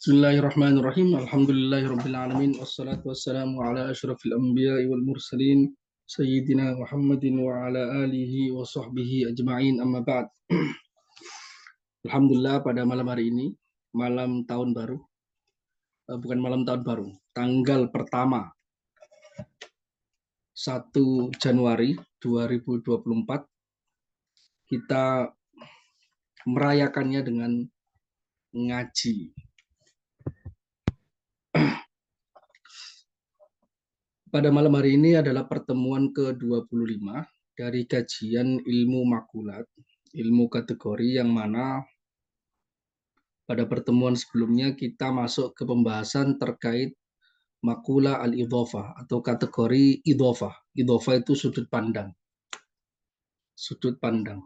Bismillahirrahmanirrahim. Alhamdulillahirabbil alamin wassalatu wassalamu ala asyrafil anbiya'i wal mursalin sayyidina Muhammadin wa ala alihi wa sahbihi ajma'in amma ba'd. Alhamdulillah pada malam hari ini, malam tahun baru, bukan malam tahun baru, tanggal pertama 1 Januari 2024 kita merayakannya dengan ngaji. Pada malam hari ini adalah pertemuan ke-25 dari kajian ilmu makulat, ilmu kategori yang mana pada pertemuan sebelumnya kita masuk ke pembahasan terkait makula al-idhofah atau kategori idhofah. Idhofah itu sudut pandang. Sudut pandang.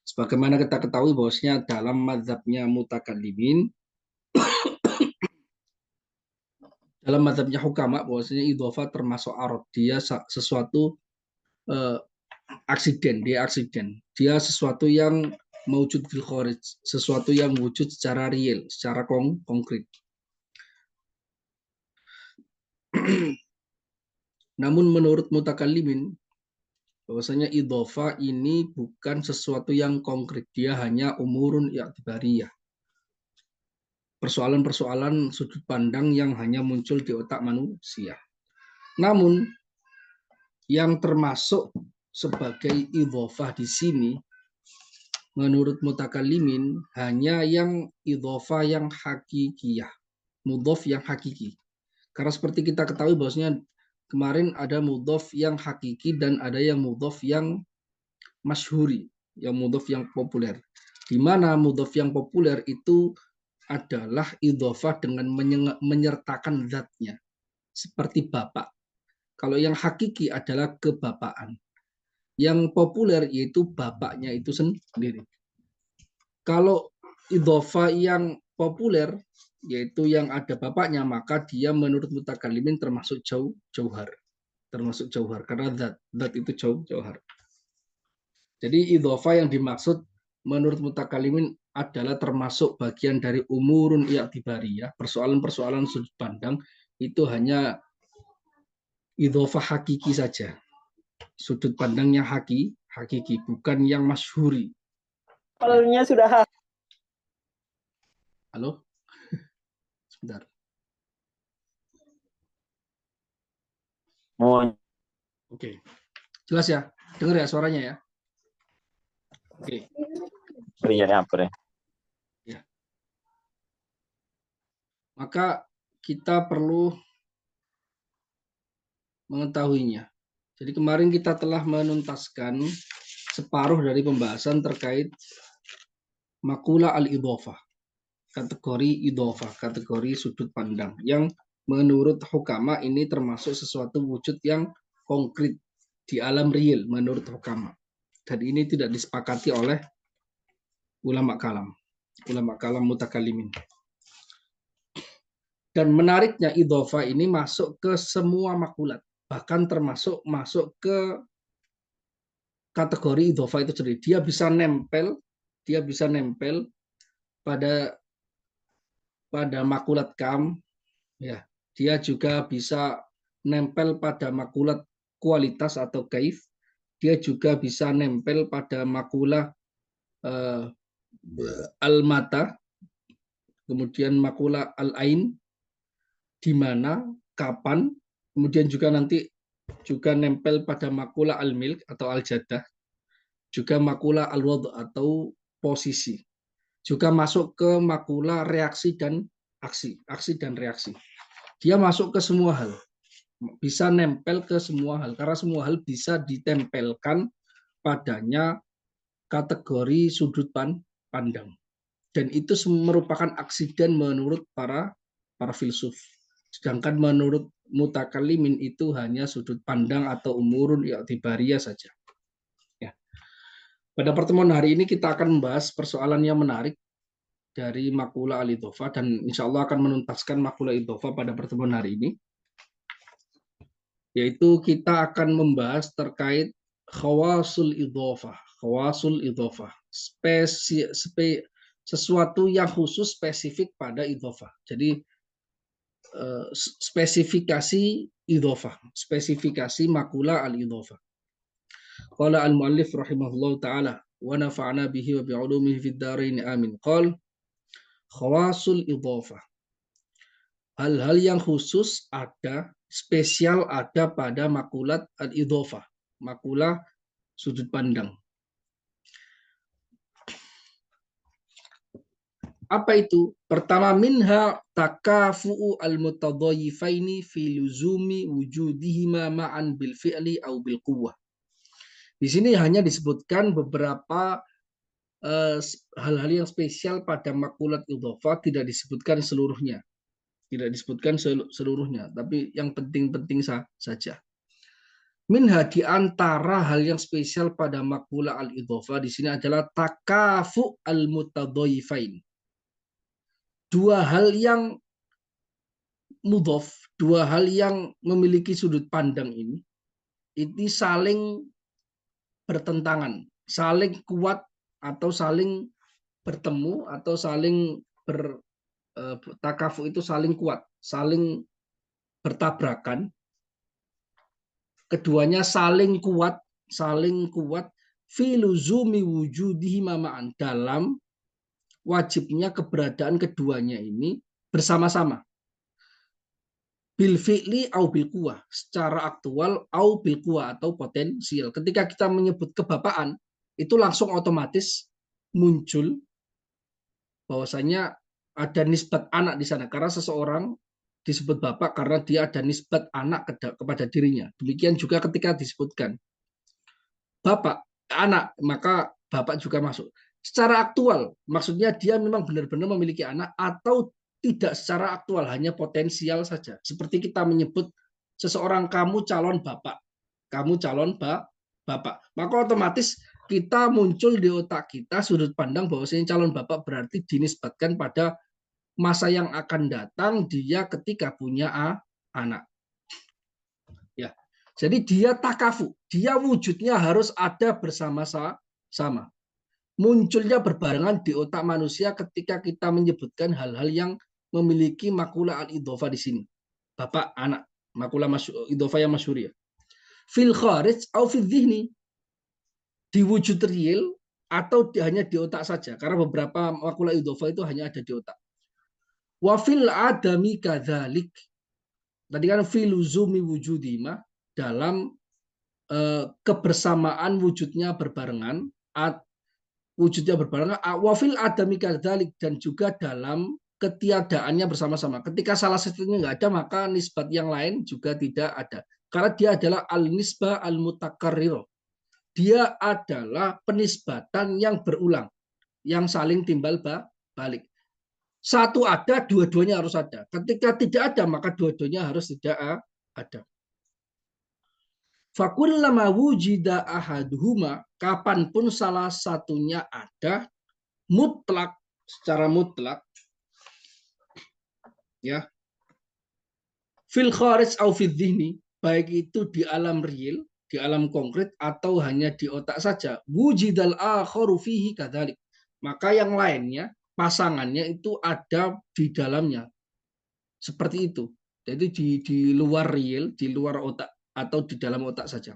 Sebagaimana kita ketahui bahwasanya dalam mazhabnya mutakallimin, dalam mazhabnya hukama bahwasanya idhofah termasuk arad. Dia sesuatu aksiden, dia sesuatu yang mewujud fil kharij, sesuatu yang wujud secara real, secara konkret. Namun menurut mutakallimin bahwasanya idhofah ini bukan sesuatu yang konkret, dia hanya umurun i'tibariyah. Persoalan-persoalan sudut pandang yang hanya muncul di otak manusia. Namun yang termasuk sebagai idhofah di sini menurut mutakallimin hanya yang idhofah yang hakikiyah, mudhof yang hakiki. Karena seperti kita ketahui bahwasanya kemarin ada mudhof yang hakiki dan ada yang mudhof yang masyhuri, yang mudhof yang populer. Di mana mudhof yang populer itu adalah idhofah dengan menyertakan zatnya, seperti bapak. Kalau yang hakiki adalah kebapaan. Yang populer yaitu bapaknya itu sendiri. Kalau idhofah yang populer yaitu yang ada bapaknya, maka dia menurut mutakallimin termasuk jauhar. Termasuk jauhar karena zat itu jauhar. Jadi idhofah yang dimaksud menurut mutakallimin adalah termasuk bagian dari umurun i'tibariyah, persoalan-persoalan sudut pandang itu hanya idhofah hakiki saja. Sudut pandangnya hakiki, bukan yang masyhuri. Awalnya sudah. Halo? Sebentar. Oke. Jelas ya? Dengar ya suaranya ya? Oke. Ya. Maka kita perlu mengetahuinya. Jadi kemarin kita telah menuntaskan separuh dari pembahasan terkait makula al-idhofah. Kategori idhofah, kategori sudut pandang. Yang menurut hukama ini termasuk sesuatu wujud yang konkret di alam real menurut hukama. Dan ini tidak disepakati oleh ulama kalam mutakallimin. Dan menariknya idhofah ini masuk ke semua makulat, bahkan termasuk masuk ke kategori idhofah itu sendiri. Dia bisa nempel pada makulat kam, ya. Dia juga bisa nempel pada makulat kualitas atau kaif. Dia juga bisa nempel pada makulah al-mata, kemudian makulah al-ain, di mana, kapan, kemudian juga nanti juga nempel pada makulah al-milk atau al-jadah, juga makulah al-wadh atau posisi, juga masuk ke makulah reaksi dan aksi dan reaksi. Dia masuk ke semua hal, bisa nempel ke semua hal, karena semua hal bisa ditempelkan padanya kategori sudut pandang. Dan itu merupakan aksiden menurut para filsuf. Sedangkan menurut mutakallimin itu hanya sudut pandang atau umurun i'tibariyah saja. Ya. Pada pertemuan hari ini kita akan membahas persoalan yang menarik dari makula al-idhofah dan insya Allah akan menuntaskan makula idhofah pada pertemuan hari ini. Yaitu kita akan membahas terkait khawasul idhofah. sesuatu yang khusus spesifik pada idhofah. Jadi spesifikasi idhofah, spesifikasi makula al-idhofah. Qala al-muallif rahimahullahu taala wa nafa'na bihi wa bi'ulumihi fid dharain amin. Qala khawasul idhofah. Hal-hal yang khusus ada, spesial ada pada makulat al-idhofah, makula sudut pandang. Apa itu? Pertama, minha takafu'u al-mutadhayifaini fi luzumi wujudihima ma'an bil fi'li au bil quwwah. Di sini hanya disebutkan beberapa hal-hal yang spesial pada makulat idhofah, tidak disebutkan seluruhnya. Tidak disebutkan seluruhnya, tapi yang penting-penting saja. Minha, di antara hal yang spesial pada makula al-idhofah di sini adalah takafu al-mutadhayifain. Dua hal yang mudhof, dua hal yang memiliki sudut pandang ini saling bertentangan, saling kuat atau saling bertemu atau saling takafu itu saling kuat, saling bertabrakan. Keduanya saling kuat fi luzumi wujudihi ma'an, dalam wajibnya keberadaan keduanya ini bersama-sama. Bil fi'li au bil quwwah, secara aktual au bil quwwah atau potensial. Ketika kita menyebut kebapaan, itu langsung otomatis muncul bahwasanya ada nisbat anak di sana, karena seseorang disebut bapak karena dia ada nisbat anak kepada dirinya. Demikian juga ketika disebutkan bapak anak, maka bapak juga masuk. Secara aktual, maksudnya dia memang benar-benar memiliki anak, atau tidak secara aktual, hanya potensial saja. Seperti kita menyebut seseorang, kamu calon bapak, kamu calon bapak. Maka otomatis kita muncul di otak kita sudut pandang bahwasanya calon bapak berarti dinisbatkan pada masa yang akan datang dia ketika punya anak. Ya. Jadi dia takafu, dia wujudnya harus ada bersama-sama. Munculnya berbarengan di otak manusia ketika kita menyebutkan hal-hal yang memiliki makula al-idhofah di sini. Bapak, anak, makula idhofah yang masyhur ya. Fil kharij au fil dhihni, di wujud real atau hanya di otak saja, karena beberapa makula idhofah itu hanya ada di otak. Wa fil adami kadzalik. Tadi kan filuzumi wujudima, dalam kebersamaan wujudnya berbarengan, wafil adami kadzalik, dan juga dalam ketiadaannya bersama-sama. Ketika salah satunya nggak ada, maka nisbat yang lain juga tidak ada, karena dia adalah al-nisbah al-mutakarrir. Dia adalah penisbatan yang berulang, yang saling timbal balik. Satu ada, dua-duanya harus ada. Ketika tidak ada, maka dua-duanya harus tidak ada. Fakullama wujida ahaduhuma, kapanpun salah satunya ada, mutlak, secara mutlak, ya, fil kharij au fil dhihni, baik itu di alam real, di alam konkret, atau hanya di otak saja, wujidal akharu fihi kadzalik, maka yang lainnya, pasangannya itu ada di dalamnya. Seperti itu. Jadi di luar real, di luar otak, atau di dalam otak saja.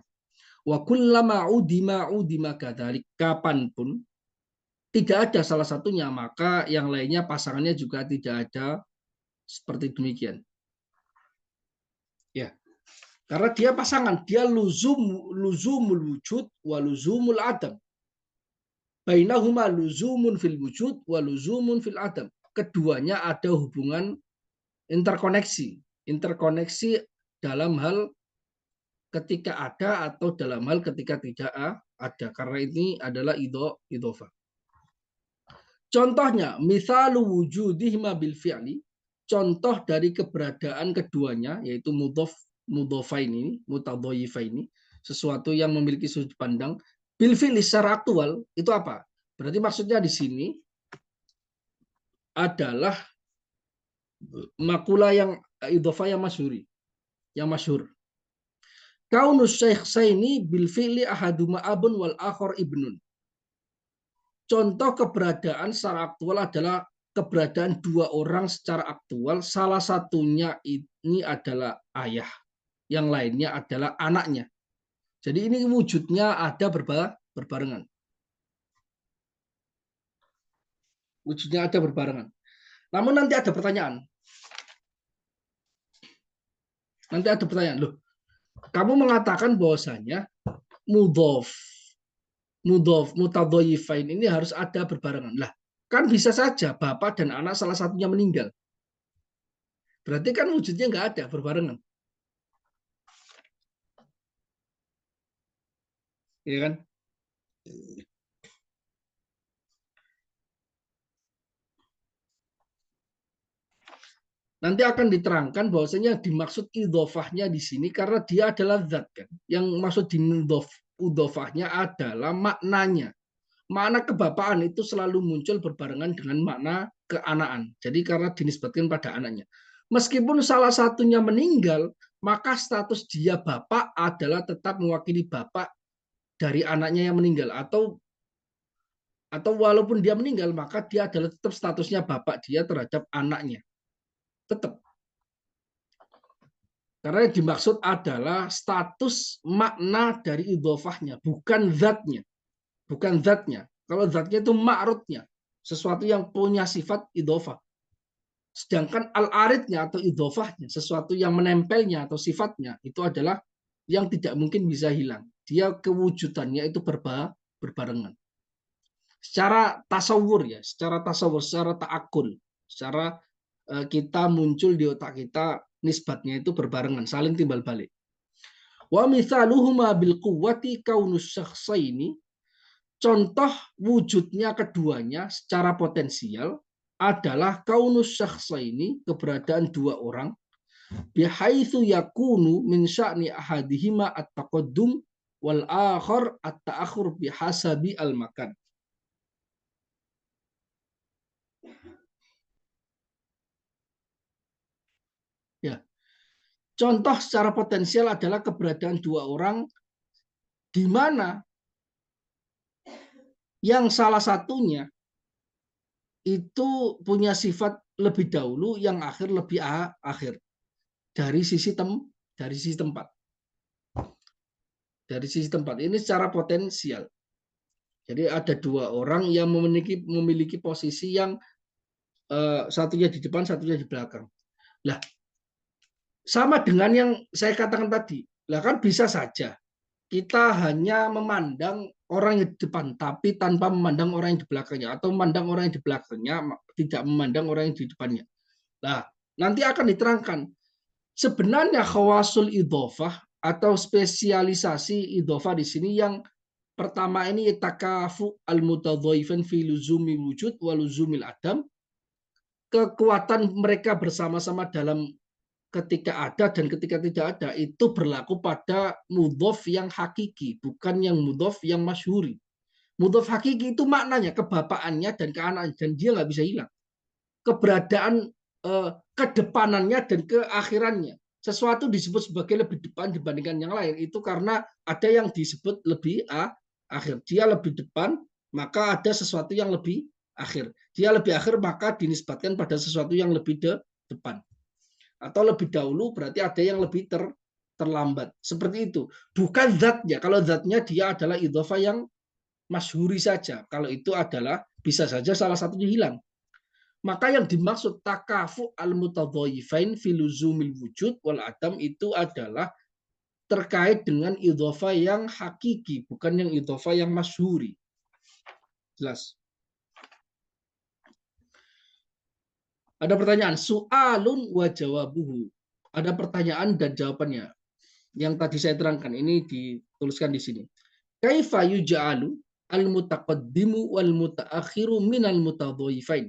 Wa kullama udima kadzalik, kapanpun tidak ada salah satunya, maka yang lainnya pasangannya juga tidak ada, seperti demikian. Ya. Karena dia pasangan, dia luzumul wujud wa luzumul adam. Bainahuma luzumun fil wujud wa luzumun fil adam. Keduanya ada hubungan interkoneksi dalam hal ketika ada atau dalam hal ketika tidak ada, karena ini adalah idhofah. Contohnya, misalu wujudihima bil fi'li, contoh dari keberadaan keduanya, yaitu mudhofaini, mutadhayifaini, sesuatu yang memiliki sudut pandang, bil fi'li secara aktual, itu apa? Berarti maksudnya di sini adalah makula yang idhofah yang masyhur. Kaunus syaikh saini bil fi'li ahaduma abun wal akhar ibnun. Contoh keberadaan secara aktual adalah keberadaan dua orang secara aktual. Salah satunya ini adalah ayah, yang lainnya adalah anaknya. Jadi ini wujudnya ada berbarengan. Wujudnya ada berbarengan. Namun nanti ada pertanyaan. Loh, kamu mengatakan bahwasanya mudhof, mutadhoyifain ini harus ada berbarengan. Lah, kan bisa saja bapak dan anak salah satunya meninggal. Berarti kan wujudnya nggak ada berbarengan. Iya kan? Nanti akan diterangkan bahwasanya dimaksud idhofahnya di sini karena dia adalah zat kan. Yang maksud di idhofahnya adalah maknanya. Makna kebapaan itu selalu muncul berbarengan dengan makna keanaan. Jadi karena dinisbatkan pada anaknya. Meskipun salah satunya meninggal, maka status dia bapak adalah tetap mewakili bapak dari anaknya yang meninggal. Atau walaupun dia meninggal, maka dia adalah tetap statusnya bapak dia terhadap anaknya. Tetap. Karena yang dimaksud adalah status makna dari idhofahnya, bukan zatnya. Bukan zatnya. Kalau zatnya itu ma'rudnya, sesuatu yang punya sifat idhofah. Sedangkan al-aridnya atau idhofahnya, sesuatu yang menempelnya atau sifatnya, itu adalah yang tidak mungkin bisa hilang. Dia kewujudannya itu berbarengan. Secara tasawur ya, secara ta'akul, secara kita muncul di otak kita, nisbatnya itu berbarengan, saling timbal balik. Wa mithaluhuma bil quwwati kaunus syakhsaini. Contoh wujudnya keduanya secara potensial adalah kaunus syakhsaini, keberadaan dua orang, bihaitsu yakunu min sya'ni ahadihima at-taqaddum wal akhar at-ta'akhur bihasabi al-makan. Ya. Contoh secara potensial adalah keberadaan dua orang di mana yang salah satunya itu punya sifat lebih dahulu, yang akhir lebih akhir dari sisi tempat. Dari sisi tempat ini secara potensial. Jadi ada dua orang yang memiliki posisi yang satunya di depan, satunya di belakang. Lah, sama dengan yang saya katakan tadi. Lah kan bisa saja kita hanya memandang orang yang di depan, tapi tanpa memandang orang yang di belakangnya, atau memandang orang yang di belakangnya, tidak memandang orang yang di depannya. Nah, nanti akan diterangkan. Sebenarnya khawasul idhofah atau spesialisasi idhofah di sini yang pertama ini takafu al-mutadhaifan fi luzumi wujud wa luzumil adam. Kekuatan mereka bersama-sama dalam ketika ada dan ketika tidak ada itu berlaku pada mudhof yang hakiki, bukan yang mudhof yang masyhuri. Mudhof hakiki itu maknanya kebapaannya dan keanaknya, dan dia nggak bisa hilang. Keberadaan kedepanannya dan keakhirannya. Sesuatu disebut sebagai lebih depan dibandingkan yang lain itu karena ada yang disebut lebih akhir. Dia lebih depan, maka ada sesuatu yang lebih akhir. Dia lebih akhir, maka dinisbatkan pada sesuatu yang lebih depan. Atau lebih dahulu berarti ada yang lebih terlambat. Seperti itu. Bukan zatnya. Kalau zatnya dia adalah idhofah yang masyhuri saja. Kalau itu adalah bisa saja salah satunya hilang. Maka yang dimaksud takafu al-mutadhayifain fi luzumil wujud wal adam itu adalah terkait dengan idhofah yang hakiki, bukan yang idhofah yang masyhuri. Jelas. Ada pertanyaan, su'alun wa jawabuhu. Ada pertanyaan dan jawabannya. Yang tadi saya terangkan, ini dituliskan di sini. Kaifa yuja'alu al-mutaqaddimu wal mutaakhiru minal mutadhayifain.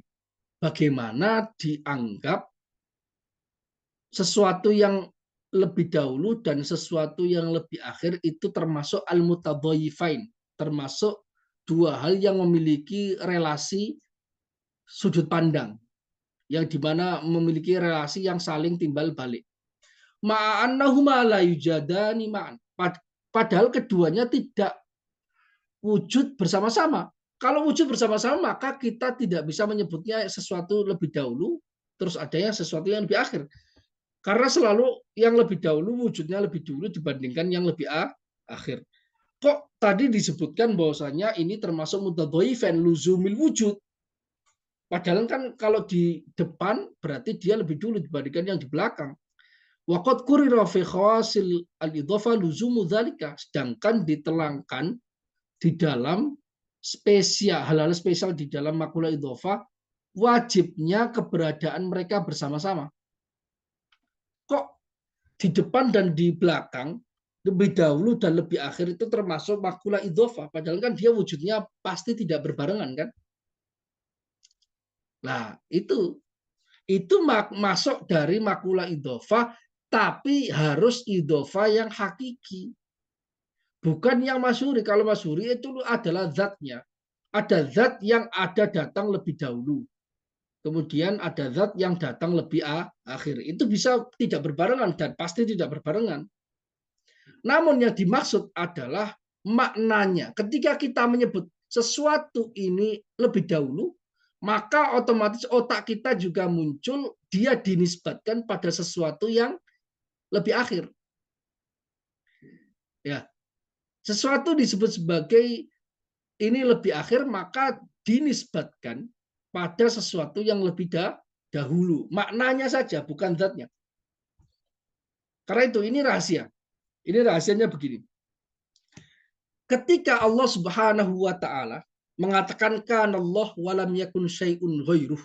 Bagaimana dianggap sesuatu yang lebih dahulu dan sesuatu yang lebih akhir itu termasuk al-mutadhayifain, termasuk dua hal yang memiliki relasi sudut pandang, yang dimana memiliki relasi yang saling timbal balik. Ma'annahuma la yujadani ma'an. Padahal keduanya tidak wujud bersama-sama. Kalau wujud bersama-sama, maka kita tidak bisa menyebutnya sesuatu lebih dahulu, terus adanya sesuatu yang lebih akhir. Karena selalu yang lebih dahulu wujudnya lebih dulu dibandingkan yang lebih akhir. Kok tadi disebutkan bahwasanya ini termasuk mutadhaifan luzumil wujud. Padahal kan kalau di depan berarti dia lebih dulu dibandingkan yang di belakang. Waqad qurira fi khawasil al-idhafah luzumu dzalika. Sedangkan ditelangkan di dalam spesial hal-hal spesial di dalam makula idhofah wajibnya keberadaan mereka bersama-sama. Kok di depan dan di belakang lebih dahulu dan lebih akhir itu termasuk makula idhofah, padahal kan dia wujudnya pasti tidak berbarengan kan? Nah, itu masuk dari makula idhofah, tapi harus idhofah yang hakiki. Bukan yang masyhuri. Kalau masyhuri itu adalah zatnya. Ada zat yang ada datang lebih dahulu. Kemudian ada zat yang datang lebih akhir. Itu bisa tidak berbarengan dan pasti tidak berbarengan. Namun yang dimaksud adalah maknanya. Ketika kita menyebut sesuatu ini lebih dahulu, maka otomatis otak kita juga muncul, dia dinisbatkan pada sesuatu yang lebih akhir. Ya, sesuatu disebut sebagai ini lebih akhir, maka dinisbatkan pada sesuatu yang lebih dahulu. Maknanya saja, bukan zatnya. Karena itu ini rahasia. Ini rahasianya begini. Ketika Allah Subhanahu wa taala mengatakan kan Allah walam yakun syai'un ghairuh,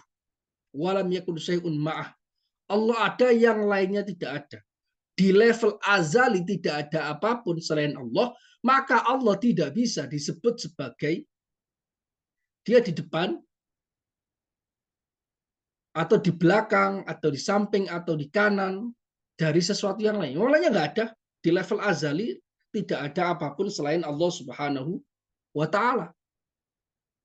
walam yakun syai'un ma'ah. Allah ada, yang lainnya tidak ada. Di level azali tidak ada apapun selain Allah, maka Allah tidak bisa disebut sebagai dia di depan atau di belakang atau di samping atau di kanan dari sesuatu yang lain. Yang lainnya nggak ada. Di level azali tidak ada apapun selain Allah Subhanahu wa taala.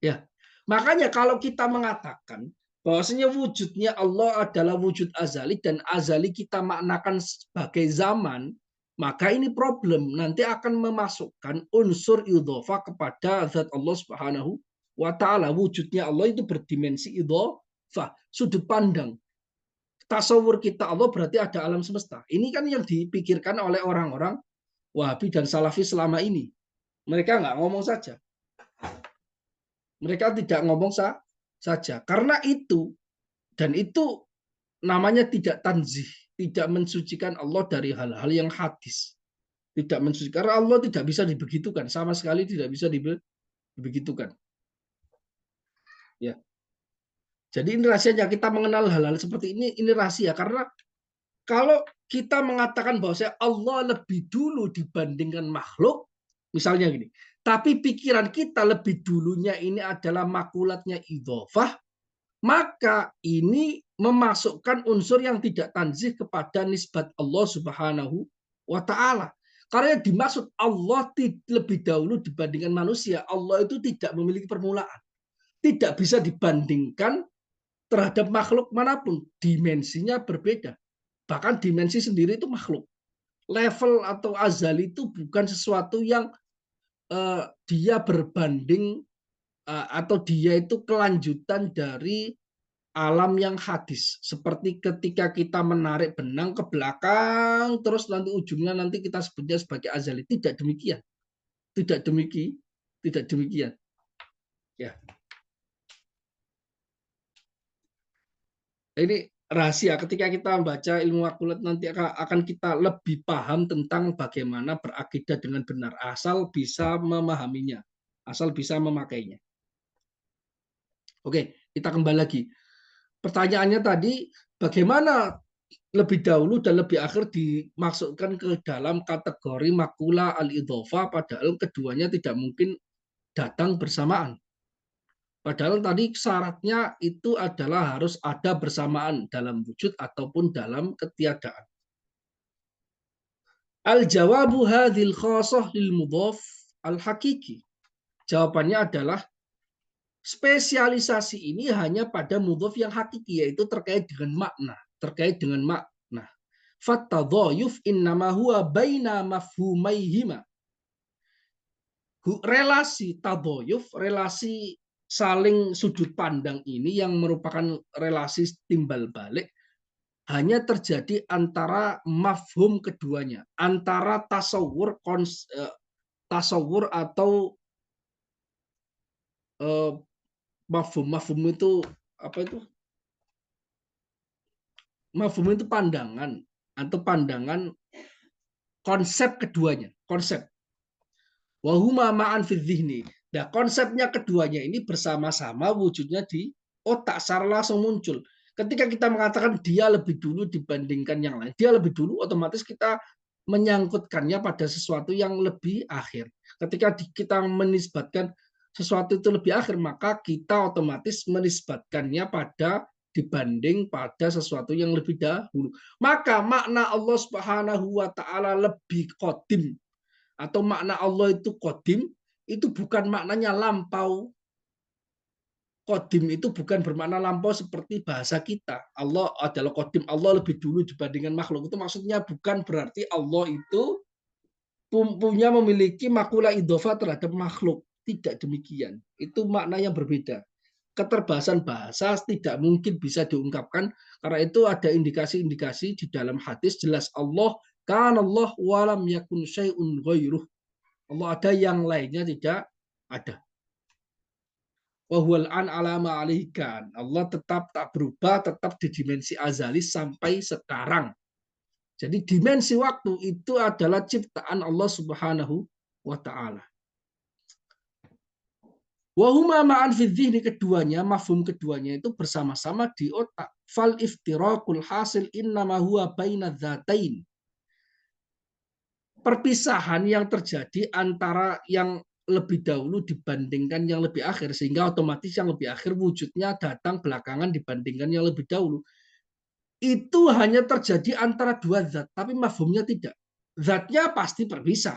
Ya. Makanya kalau kita mengatakan bahwasanya wujudnya Allah adalah wujud azali dan azali kita maknakan sebagai zaman, maka ini problem. Nanti akan memasukkan unsur idhofah kepada zat Allah Subhanahu wa taala. Wujudnya Allah itu berdimensi idhofah, sudut pandang. Tasawur kita Allah berarti ada alam semesta. Ini kan yang dipikirkan oleh orang-orang Wahabi dan Salafi selama ini. Mereka nggak ngomong saja. Mereka tidak ngomong saja. Karena itu, dan itu namanya tidak tanzih, tidak mensucikan Allah dari hal-hal yang hadis. Tidak mensucikan, karena Allah tidak bisa dibegitukan, sama sekali tidak bisa dibegitukan. Ya. Jadi ini rahasianya, kita mengenal hal-hal seperti ini rahasia. Karena kalau kita mengatakan bahwa Allah lebih dulu dibandingkan makhluk, misalnya gini, tapi pikiran kita lebih dulunya ini adalah makulatnya idhofah, maka ini memasukkan unsur yang tidak tanzih kepada nisbat Allah Subhanahu wa taala. Karena yang dimaksud Allah lebih dahulu dibandingkan manusia, Allah itu tidak memiliki permulaan. Tidak bisa dibandingkan terhadap makhluk manapun, dimensinya berbeda. Bahkan dimensi sendiri itu makhluk. Level atau azali itu bukan sesuatu yang dia berbanding atau dia itu kelanjutan dari alam yang hadis. Seperti ketika kita menarik benang ke belakang, terus nanti ujungnya nanti kita sebutnya sebagai azali. Tidak demikian. Tidak demikian. Tidak demikian. Ya. Ini rahasia. Ketika kita membaca ilmu makulat nanti akan kita lebih paham tentang bagaimana berakidah dengan benar. Asal bisa memahaminya. Asal bisa memakainya. Oke, kita kembali lagi. Pertanyaannya tadi, bagaimana lebih dahulu dan lebih akhir dimasukkan ke dalam kategori makula al-idhofah, padahal keduanya tidak mungkin datang bersamaan. Padahal tadi syaratnya itu adalah harus ada bersamaan dalam wujud ataupun dalam ketiadaan. Al-jawabu hadhil khasah lil mudhaf al-hakiki. Jawabannya adalah spesialisasi ini hanya pada mudhaf yang hakiki, yaitu terkait dengan makna. Terkait dengan makna. Fattadhayuf innama huwa baina mafhumaihima. relasi tadoyuf, relasi saling sudut pandang ini yang merupakan relasi timbal balik hanya terjadi antara mafhum keduanya, antara tasawur atau mafhum itu apa itu? Mafhum itu pandangan atau pandangan konsep keduanya, konsep. Wahuma ma'an fi dzihni. Nah, konsepnya keduanya ini bersama-sama wujudnya di otak secara langsung muncul. Ketika kita mengatakan dia lebih dulu dibandingkan yang lain, dia lebih dulu, otomatis kita menyangkutkannya pada sesuatu yang lebih akhir. Ketika kita menisbatkan sesuatu itu lebih akhir, maka kita otomatis menisbatkannya pada dibanding pada sesuatu yang lebih dahulu. Maka makna Allah Subhanahu wa taala lebih qadim atau makna Allah itu qadim itu bukan maknanya lampau. Qadim itu bukan bermakna lampau seperti bahasa kita. Allah adalah qadim, Allah lebih dulu dibandingkan makhluk. Itu maksudnya bukan berarti Allah itu punya memiliki makula idhofah terhadap makhluk. Tidak demikian. Itu makna yang berbeda. Keterbatasan bahasa tidak mungkin bisa diungkapkan karena itu ada indikasi-indikasi di dalam hadis jelas Allah kan Allah walam yakun syai'un ghairuh. Allah ada, yang lainnya tidak ada. Wahual an alama alaikan. Allah tetap tak berubah, tetap di dimensi azali sampai sekarang. Jadi dimensi waktu itu adalah ciptaan Allah Subhanahu wa taala. Wahuma ma'an fi dzihni, keduanya, mafhum keduanya itu bersama-sama di otak. Fal iftiraqul hasil innama huwa baina dzatain. Perpisahan yang terjadi antara yang lebih dahulu dibandingkan yang lebih akhir, sehingga otomatis yang lebih akhir wujudnya datang belakangan dibandingkan yang lebih dahulu. Itu hanya terjadi antara dua zat, tapi mafhumnya tidak. Zatnya pasti berpisah,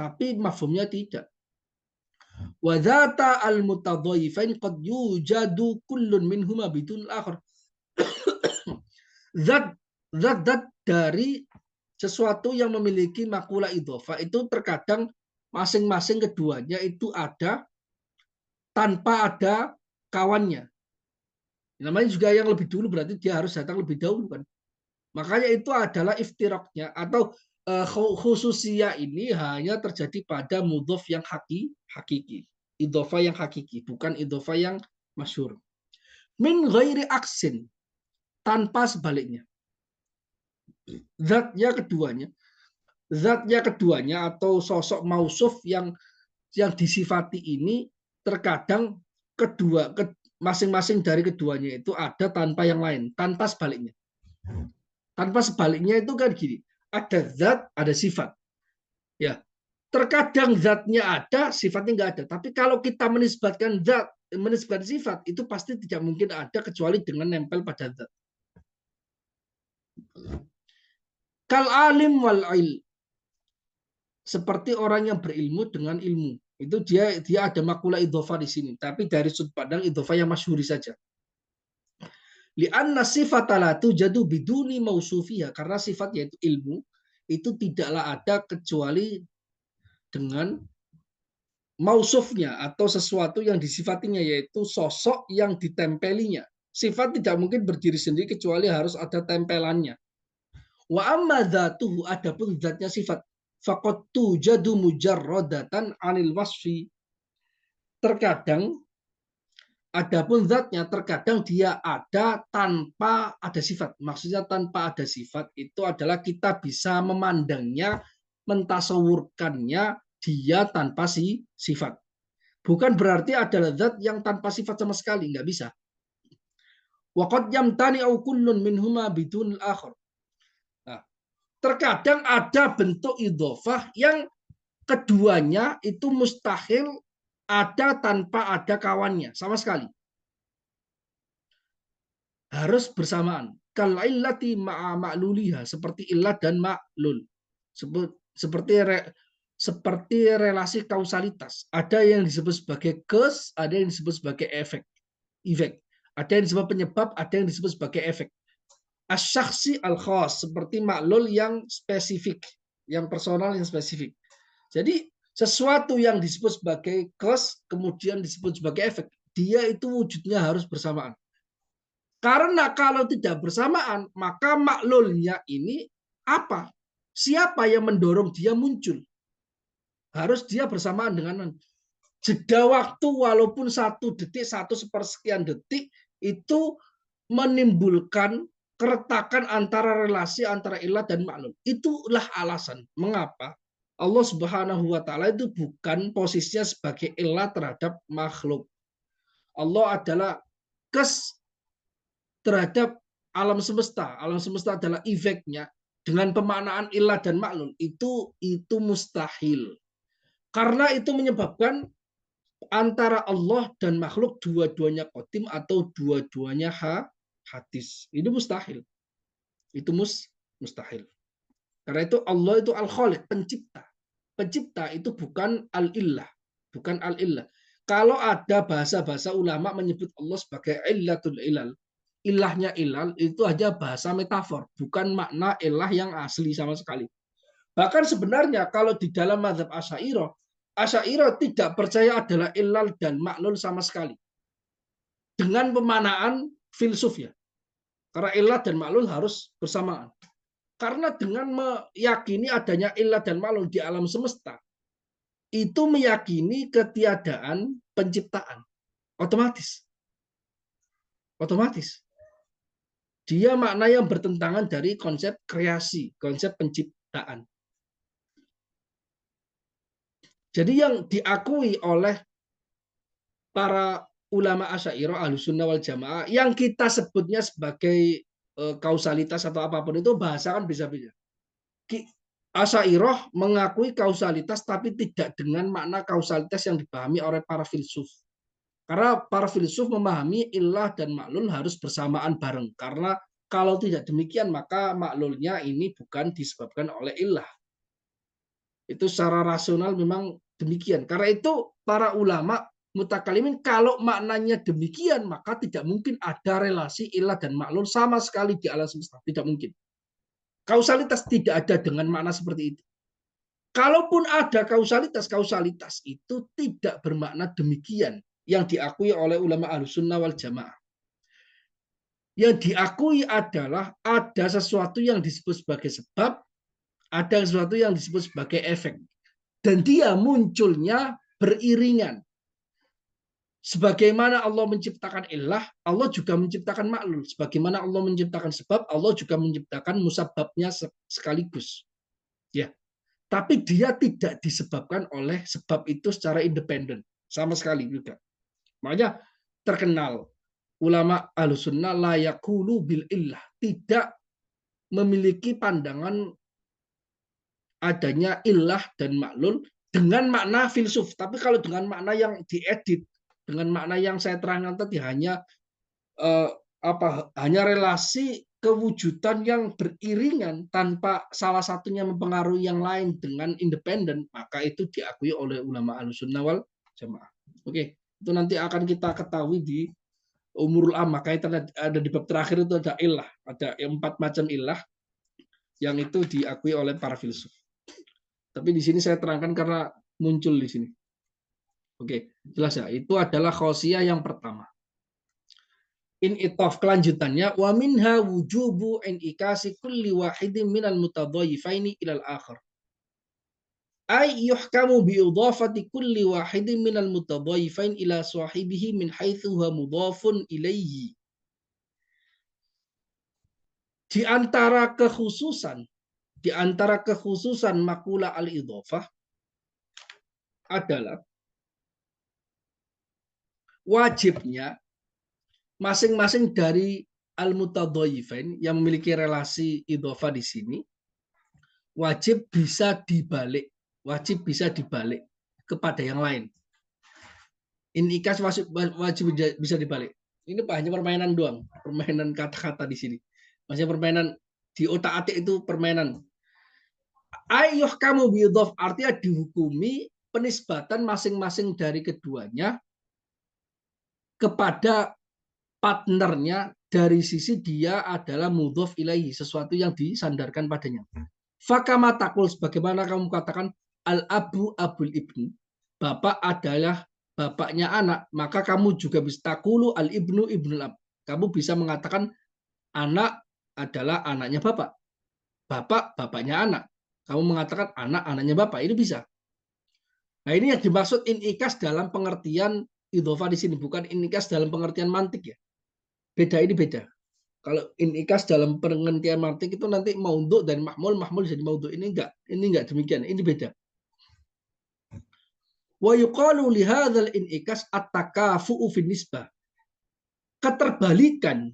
tapi mafhumnya tidak. Wa dzata al-mutadhayifain qad yujadu kullun minhuma bidun akhar. Zat dari sesuatu yang memiliki makula idhofah itu terkadang masing-masing keduanya itu ada tanpa ada kawannya. Namanya juga yang lebih dulu berarti dia harus datang lebih dahulu kan. Makanya itu adalah iftiraqnya atau khususiyah ini hanya terjadi pada mudhof yang hakiki. Idhofah yang hakiki, bukan idhofah yang masyhur. Min ghairi aksin, tanpa sebaliknya. Zatnya keduanya atau sosok mausuf yang disifati ini terkadang masing-masing dari keduanya itu ada tanpa yang lain, tanpa sebaliknya. Tanpa sebaliknya itu kan gini, ada zat, ada sifat. Ya, terkadang zatnya ada, sifatnya nggak ada. Tapi kalau kita menisbatkan zat, menisbatkan sifat, itu pasti tidak mungkin ada kecuali dengan nempel pada zat. Kal alim wal il, seperti orang yang berilmu dengan ilmu. Itu dia ada makula idhofah di sini, tapi dari sudut pandang idhofah yang masyhuri saja. Li'anna sifata la tujadu biduni mausufiha, karena sifat yaitu ilmu itu tidaklah ada kecuali dengan mausufnya atau sesuatu yang disifatinya, yaitu sosok yang ditempelinya. Sifat tidak mungkin berdiri sendiri kecuali harus ada tempelannya. Wa amma dzatuhu, adapun zatnya sifat, faqad tujadu mujarradatan 'anil wasfi. Terkadang adapun zatnya terkadang dia ada tanpa ada sifat. Maksudnya tanpa ada sifat itu adalah kita bisa memandangnya, mentasawurkannya dia tanpa sifat. Bukan berarti adalah zat yang tanpa sifat sama sekali, nggak bisa. Waqad yamtani'u kullun minhuma bidun akhar. Nah, terkadang ada bentuk idhofah yang keduanya itu mustahil ada tanpa ada kawannya sama sekali. Harus bersamaan. Kal illati ma'a ma'luliha, seperti illat dan ma'lul. Seperti relasi kausalitas. Ada yang disebut sebagai cause, ada yang disebut sebagai efek. Ada yang disebut penyebab, ada yang disebut sebagai efek. Asyakhsi al-khas, seperti maklul yang spesifik, yang personal yang spesifik. Jadi Sesuatu yang disebut sebagai cause kemudian disebut sebagai efek, dia itu wujudnya harus bersamaan. Karena kalau tidak bersamaan, maka maklulnya ini apa? Siapa yang mendorong dia muncul? Harus dia bersamaan dengan jeda waktu walaupun 1 detik, 1/100 itu menimbulkan keretakan antara relasi antara ilah dan maklul. Itulah alasan mengapa Allah Subhanahu wa taala itu bukan posisinya sebagai ilah terhadap makhluk. Allah adalah kes terhadap alam semesta. Alam semesta adalah efeknya. Dengan pemaknaan ilah dan maklul itu mustahil. Karena itu menyebabkan antara Allah dan makhluk dua-duanya qadim atau dua-duanya hadis. Ini mustahil. Itu mustahil. Karena itu Allah itu al-khaliq, pencipta. Pencipta itu bukan al-illah, bukan al-illah. Kalau ada bahasa-bahasa ulama menyebut Allah sebagai illatul ilal, ilahnya ilal itu hanya bahasa metafor, bukan makna ilah yang asli sama sekali. Bahkan sebenarnya kalau di dalam mazhab Asy'ariyah, Asy'ariyah tidak percaya adalah ilal dan maklul sama sekali. Dengan pemanaan filsuf ya. Karena ilah dan maklul harus bersamaan. Karena dengan meyakini adanya ilah dan maklul di alam semesta, itu meyakini ketiadaan penciptaan. Otomatis. Otomatis. Dia makna yang bertentangan dari konsep kreasi, konsep penciptaan. Jadi yang diakui oleh para ulama Asy'ariyah Ahlussunnah wal Jamaah yang kita sebutnya sebagai kausalitas atau apapun itu bahasa kan bisa-bisa. Asy'ariyah mengakui kausalitas tapi tidak dengan makna kausalitas yang dipahami oleh para filsuf. Karena para filsuf memahami ilah dan maklul harus bersamaan bareng. Karena kalau tidak demikian maka maklulnya ini bukan disebabkan oleh ilah. Itu secara rasional memang demikian. Karena itu para ulama mutakalimin kalau maknanya demikian maka tidak mungkin ada relasi ilah dan maklul sama sekali di alam semesta. Tidak mungkin. Kausalitas tidak ada dengan makna seperti itu. Kalaupun ada kausalitas, kausalitas itu tidak bermakna demikian yang diakui oleh ulama Ahlussunnah wal Jamaah. Yang diakui adalah ada sesuatu yang disebut sebagai sebab, ada sesuatu yang disebut sebagai efek. Dan dia munculnya beriringan. Sebagaimana Allah menciptakan ilah, Allah juga menciptakan maklul. Sebagaimana Allah menciptakan sebab, Allah juga menciptakan musababnya sekaligus. Ya. Tapi dia tidak disebabkan oleh sebab itu secara independen. Sama sekali juga. Makanya terkenal ulama Ahlussunnah la yaqulu bil illah, tidak memiliki pandangan adanya ilah dan maklul dengan makna filsuf. Tapi kalau dengan makna yang diedit, dengan makna yang saya terangkan tadi hanya hanya relasi kewujudan yang beriringan tanpa salah satunya mempengaruhi yang lain dengan independen, maka itu diakui oleh ulama Ahlussunnah wal Jamaah. Oke, itu nanti akan kita ketahui di umurul am. Makanya ada di bab terakhir itu ada ilah, ada 4 macam ilah yang itu diakui oleh para filsuf. Tapi di sini saya terangkan karena muncul di sini. Oke, jelas ya. Itu adalah khosiyah yang pertama. In itof kelanjutannya wa minha wujubu in ikasi kulli wahidin minal mutadhayifaini ilal akhar. Ay yuhkamu bi idhafati kulli wahidin minal mutadhayifain ila sahibihi min haitsu huwa mudhafun ilaihi. Di antara kekhususan makula al-idhafah adalah wajibnya masing-masing dari al-mutadhayifain yang memiliki relasi idhafah di sini wajib bisa dibalik kepada yang lain. Inikas wajib bisa dibalik. Ini hanya permainan doang, permainan kata-kata di sini. Maksudnya permainan di otak-atik itu permainan. Ayuh kamu bidhof artinya dihukumi penisbatan masing-masing dari keduanya kepada partnernya dari sisi dia adalah mudhof ilaihi, sesuatu yang disandarkan padanya. Fakama takul sebagaimana kamu katakan al-abu abul ibnu, bapak adalah bapaknya anak, maka kamu juga bisa takulu al-ibnu ibnul ab. Kamu bisa mengatakan anak adalah anaknya bapak. Bapak bapaknya anak. Kamu mengatakan anak anaknya bapak. Ini bisa. Nah, ini yang dimaksud inikas dalam pengertian idhofah di sini, bukan inikas dalam pengertian mantik ya. Beda, ini beda. Kalau inikas dalam pengertian mantik itu nanti maudhu dan mahmul, mahmul jadi maudhu. Ini enggak demikian. Ini beda. Wa yuqalu li hadzal inikas at-takafu'u fin nisbah. Keterbalikan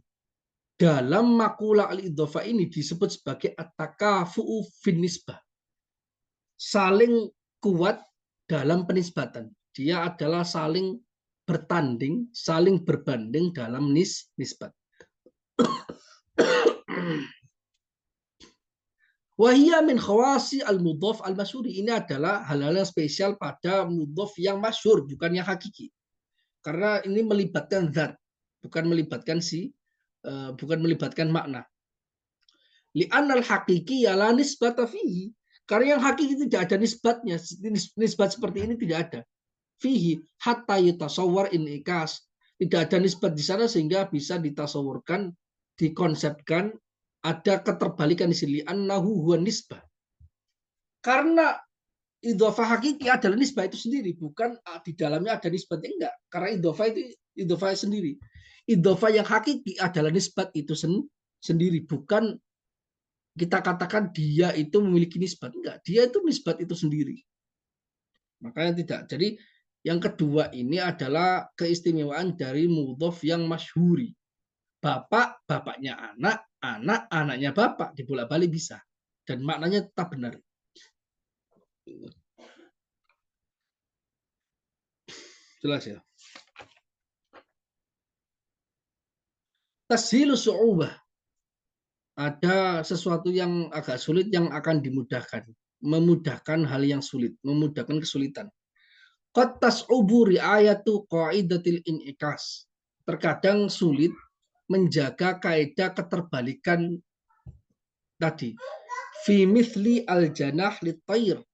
dalam makula al-idhofah ini disebut sebagai at-takafu'u fin nisbah. Saling kuat dalam penisbatan. Dia adalah saling bertanding, saling berbanding dalam nisbat. Wahia min khawasi al-mudhaf al-masyhuri. Ini adalah hal-hal yang spesial pada mudhaf yang masyhur, bukan yang hakiki. Karena ini melibatkan zat, bukan melibatkan makna. Li'anal hakiki la nisbata fihi. Karena yang hakiki tidak ada nisbatnya. Nisbat seperti ini tidak ada. Fihi hatta yutasawwar inikas. Tidak ada nisbat di sana sehingga bisa ditasawurkan, dikonsepkan ada keterbalikan di sini. Annahu huwa nisbah. Karena idhofah hakiki adalah nisbah itu sendiri, bukan di dalamnya ada nisbatnya, enggak. Karena idhofah itu idhofah sendiri. Idhofah yang hakiki adalah nisbat itu sendiri, bukan kita katakan dia itu memiliki nisbat. Enggak, dia itu nisbat itu sendiri. Makanya tidak. Jadi yang kedua ini adalah keistimewaan dari mudhof yang masyhuri. Bapak, bapaknya anak, anak, anaknya bapak, dibolak-balik bisa. Dan maknanya tetap benar. Jelas ya. Tashilu su'ubah. Ada sesuatu yang agak sulit yang akan dimudahkan. Memudahkan hal yang sulit. Memudahkan kesulitan. Qad tas'ubu ri'ayatu qaidatil inikas. Terkadang sulit menjaga kaidah keterbalikan tadi. Fi mithli al-janah lit-tayr.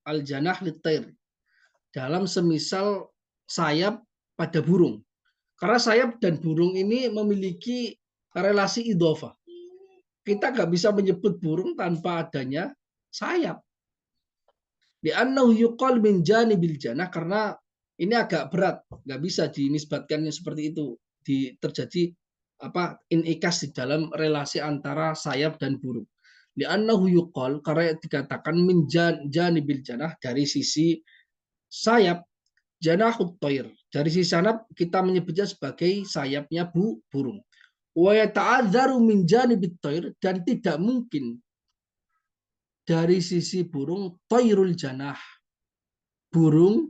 Al-janah lit-tayr. Dalam semisal sayap pada burung. Karena sayap dan burung ini memiliki relasi idhofah. Kita nggak bisa menyebut burung tanpa adanya sayap. Li'annahu yuqal min janibil janah, karena ini agak berat, nggak bisa dinisbatkannya seperti itu. Terjadi inikas di dalam relasi antara sayap dan burung. Li'annahu yuqal, karena dikatakan min janibil janah, dari sisi sayap, janahut thair, dari sisi sana kita menyebutnya sebagai sayapnya burung. Wa yata'adzaru min janibit thair, dan tidak mungkin dari sisi burung thairul janah, burung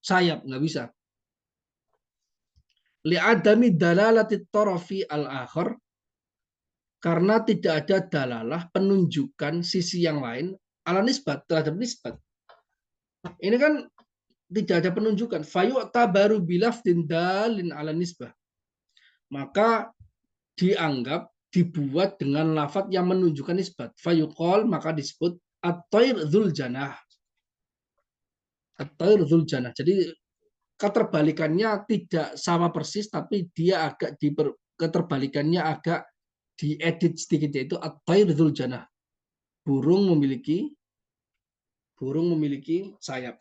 sayap, nggak bisa. Li'adami dalalati tarafi al-akhar, karena tidak ada dalalah penunjukan sisi yang lain ala nisbat, terhadap nisbat. Ini kan tidak ada penunjukan. Fayu'ta baru bilafdin dalin ala nisbah. Maka dianggap, dibuat dengan lafadz yang menunjukkan nisbat. Fayuqal, maka disebut at-thair dzul janah. At-thair dzul janah. Jadi keterbalikannya tidak sama persis, tapi dia agak keterbalikannya agak diedit sedikit, yaitu at-thair dzul janah. Burung memiliki sayap.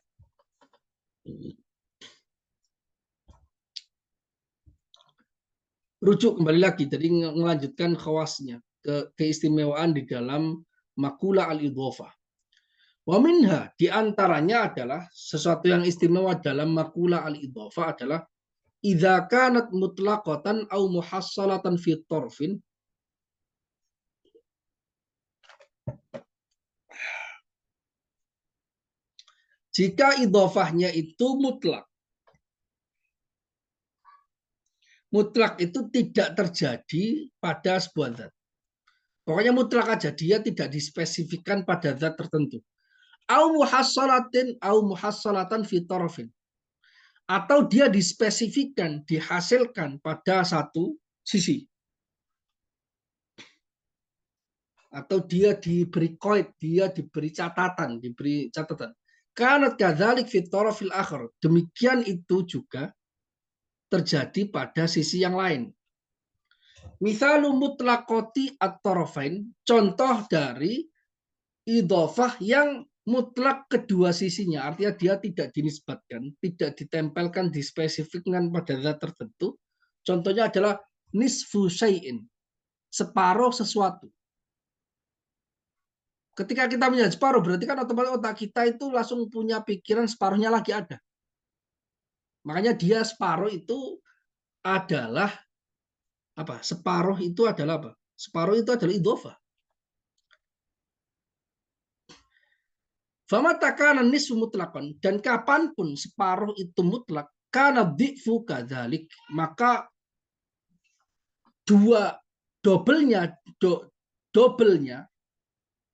Rujuk kembali lagi, jadi melanjutkan khawasnya, keistimewaan di dalam makula al-idhofah. Wa minha, diantaranya adalah sesuatu yang istimewa dalam makula al-idhofah adalah idza kanat mutlaqatan au muhassalatan fi tarfin. Jika idhofahnya itu mutlak. Mutlak itu tidak terjadi pada sebuah zat. Pokoknya mutlak aja, dia tidak dispesifikkan pada zat tertentu. Au muhassalatan fi tarfin. Atau dia dispesifikkan, dihasilkan pada satu sisi. atau dia diberi koid, dia diberi catatan, Kanat kadzalik fit tarafil akhir. Demikian itu juga terjadi pada sisi yang lain. Misalu mutlaqati at-tarafain, contoh dari idhofah yang mutlak kedua sisinya, artinya dia tidak dinisbatkan, tidak ditempelkan, dispesifikkan pada zat tertentu. Contohnya adalah nisfu syai'in, separuh sesuatu. Ketika kita punya separuh, berarti kan otomatis otak kita itu langsung punya pikiran separuhnya lagi ada. Makanya dia separuh itu adalah apa? Separuh itu adalah apa? Separuh itu adalah idhofah. Famatakanan nisfu mutlakon, dan kapanpun separuh itu mutlak, karena dhi'fu kadzalik, maka dobelnya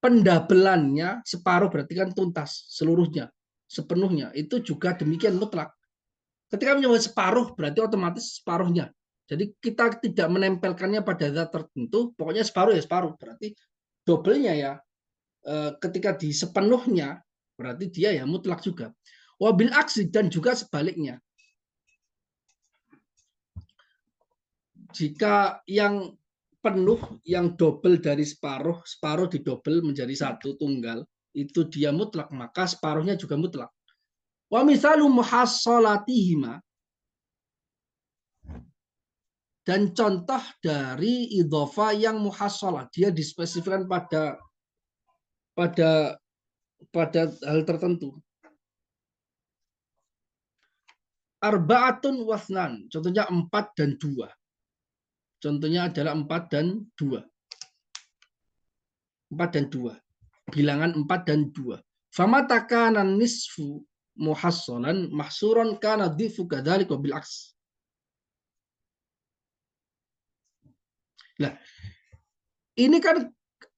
pendabelannya separuh berarti kan tuntas seluruhnya, sepenuhnya, itu juga demikian mutlak. Ketika menyebut separuh berarti otomatis separuhnya. Jadi kita tidak menempelkannya pada zat tertentu, pokoknya separuh ya separuh. Berarti dobelnya ya ketika di sepenuhnya berarti dia ya mutlak juga. Wabil aksi, dan juga sebaliknya. Jika yang penuh, yang double dari separuh, separuh didobel menjadi satu tunggal, itu dia mutlak, maka separuhnya juga mutlak. Wa misalu muhassalatihima, dan contoh dari idhofah yang muhassalah, dia dispesifikkan pada hal tertentu. Arba'atun wasnan, contohnya 4 dan 2. Contohnya adalah 4 dan 2. 4 dan 2. Bilangan 4 dan 2. Famata kana nisfu muhassalan mahsuran kana dhifu kadzalika bil aks. Nah, ini kan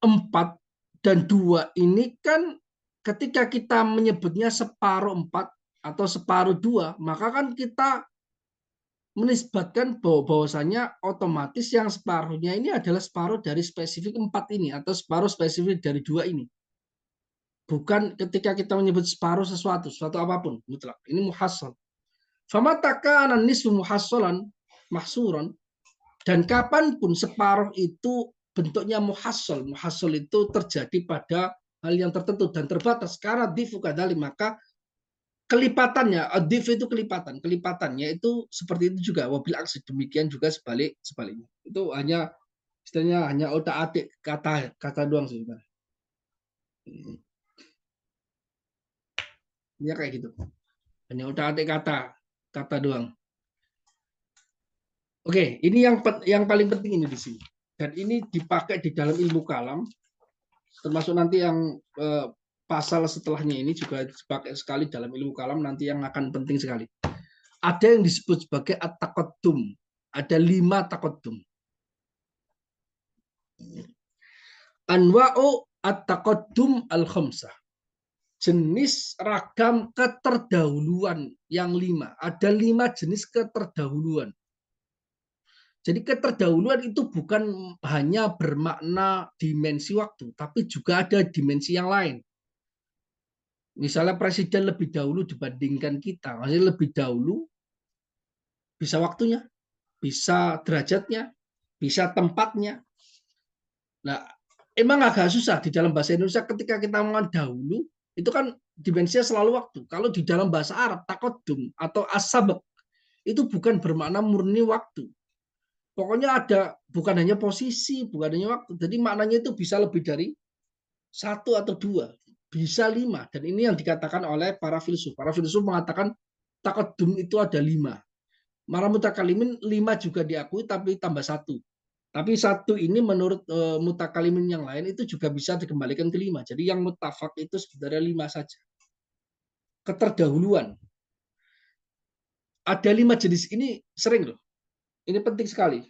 4 dan 2 ini kan ketika kita menyebutnya separuh 4 atau separuh 2, maka kan kita menisbatkan bahwasanya otomatis yang separuhnya ini adalah separuh dari spesifik 4 ini atau separuh spesifik dari 2 ini. Bukan ketika kita menyebut separuh sesuatu apapun mutlak. Ini muhassal. Famataka anan nisfu muhassalan mahsuran, dan kapanpun separuh itu bentuknya muhassal. Muhassal itu terjadi pada hal yang tertentu dan terbatas. Karena difu kadali, maka kelipatannya, adif itu kelipatannya itu seperti itu juga. Wabil aksi, demikian juga sebaliknya. Itu hanya istilahnya hanya otak-atik kata doang sebenarnya. Ini kayak gitu. Hanya otak-atik kata doang. Oke, ini yang paling penting ini di sini. Dan ini dipakai di dalam ilmu kalam, termasuk nanti yang pasal setelahnya ini juga dipakai sekali dalam ilmu kalam, nanti yang akan penting sekali. Ada yang disebut sebagai at-taqaddum. Ada 5 taqaddum. Anwa'u at-taqaddum al-khamsah. Jenis ragam keterdahuluan yang 5. Ada 5 jenis keterdahuluan. Jadi keterdahuluan itu bukan hanya bermakna dimensi waktu, tapi juga ada dimensi yang lain. Misalnya presiden lebih dahulu dibandingkan kita, maksudnya lebih dahulu bisa waktunya, bisa derajatnya, bisa tempatnya. Nah, emang agak susah di dalam bahasa Indonesia ketika kita ngomong dahulu, itu kan dimensinya selalu waktu. Kalau di dalam bahasa Arab, taqaddum atau as-sabq, itu bukan bermakna murni waktu. Pokoknya ada, bukan hanya posisi, bukan hanya waktu. Jadi maknanya itu bisa lebih dari 1 atau 2, bisa 5. Dan ini yang dikatakan oleh para filsuf. Para filsuf mengatakan taqaddum itu ada 5. Para mutakalimin 5 juga diakui, tapi tambah 1. Tapi 1 ini menurut mutakalimin yang lain itu juga bisa dikembalikan ke 5. Jadi yang mutafak itu sebenarnya 5 saja. Keterdahuluan. Ada 5 jenis ini sering loh. Ini penting sekali.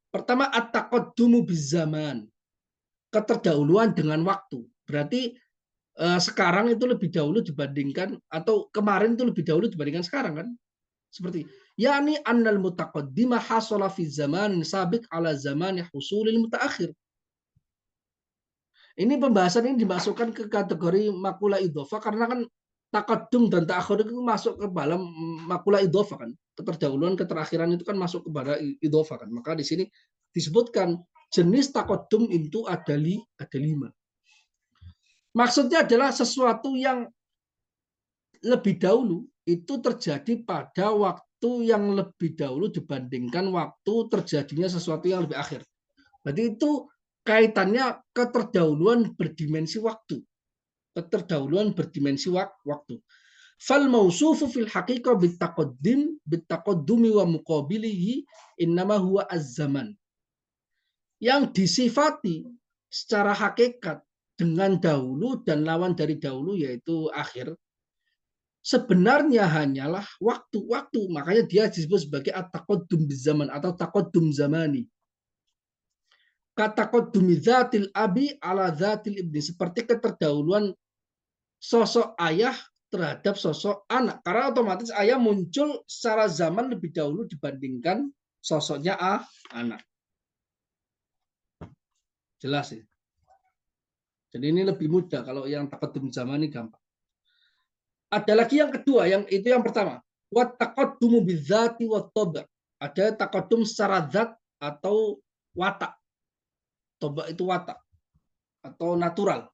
Pertama, at-taqaddumu bizaman. Keterdahuluan dengan waktu. Berarti sekarang itu lebih dahulu dibandingkan, atau kemarin itu lebih dahulu dibandingkan sekarang kan? Seperti yakni annal mutaqaddima hasala fi zamanin sabiq ala zamani husulil mutaakhir. Ini pembahasan ini dimasukkan ke kategori makula idhofah karena kan taqaddum dan ta'akhir itu masuk ke dalam makula idhofah kan. Keterdahuluan, keterakhiran itu kan masuk kepada idhofah kan. Maka di sini disebutkan jenis taqaddum itu ada 5. Maksudnya adalah sesuatu yang lebih dahulu itu terjadi pada waktu yang lebih dahulu dibandingkan waktu terjadinya sesuatu yang lebih akhir. Berarti itu kaitannya keterdahuluan berdimensi waktu. Keterdahuluan berdimensi waktu. Fal mausufu fil haqiqah bitaqaddumi wa muqabilihi innama huwa az-zaman. Yang disifati secara hakikat dengan dahulu dan lawan dari dahulu yaitu akhir sebenarnya hanyalah waktu-waktu. Makanya dia disebut sebagai at-taqaddum bizaman atau taqaddum zamani. Kata qaddumi dzatil abi ala dzatil ibni, seperti keterdahuluan sosok ayah terhadap sosok anak. Karena otomatis ayah muncul secara zaman lebih dahulu dibandingkan sosoknya anak. Jelas ya. Jadi ini lebih mudah, kalau yang taqaddum zaman ini gampang. Ada lagi yang kedua, itu yang pertama. Wa taqaddumu bidzati wa toba. Ada taqaddum secara zat atau watak. Toba itu watak atau natural.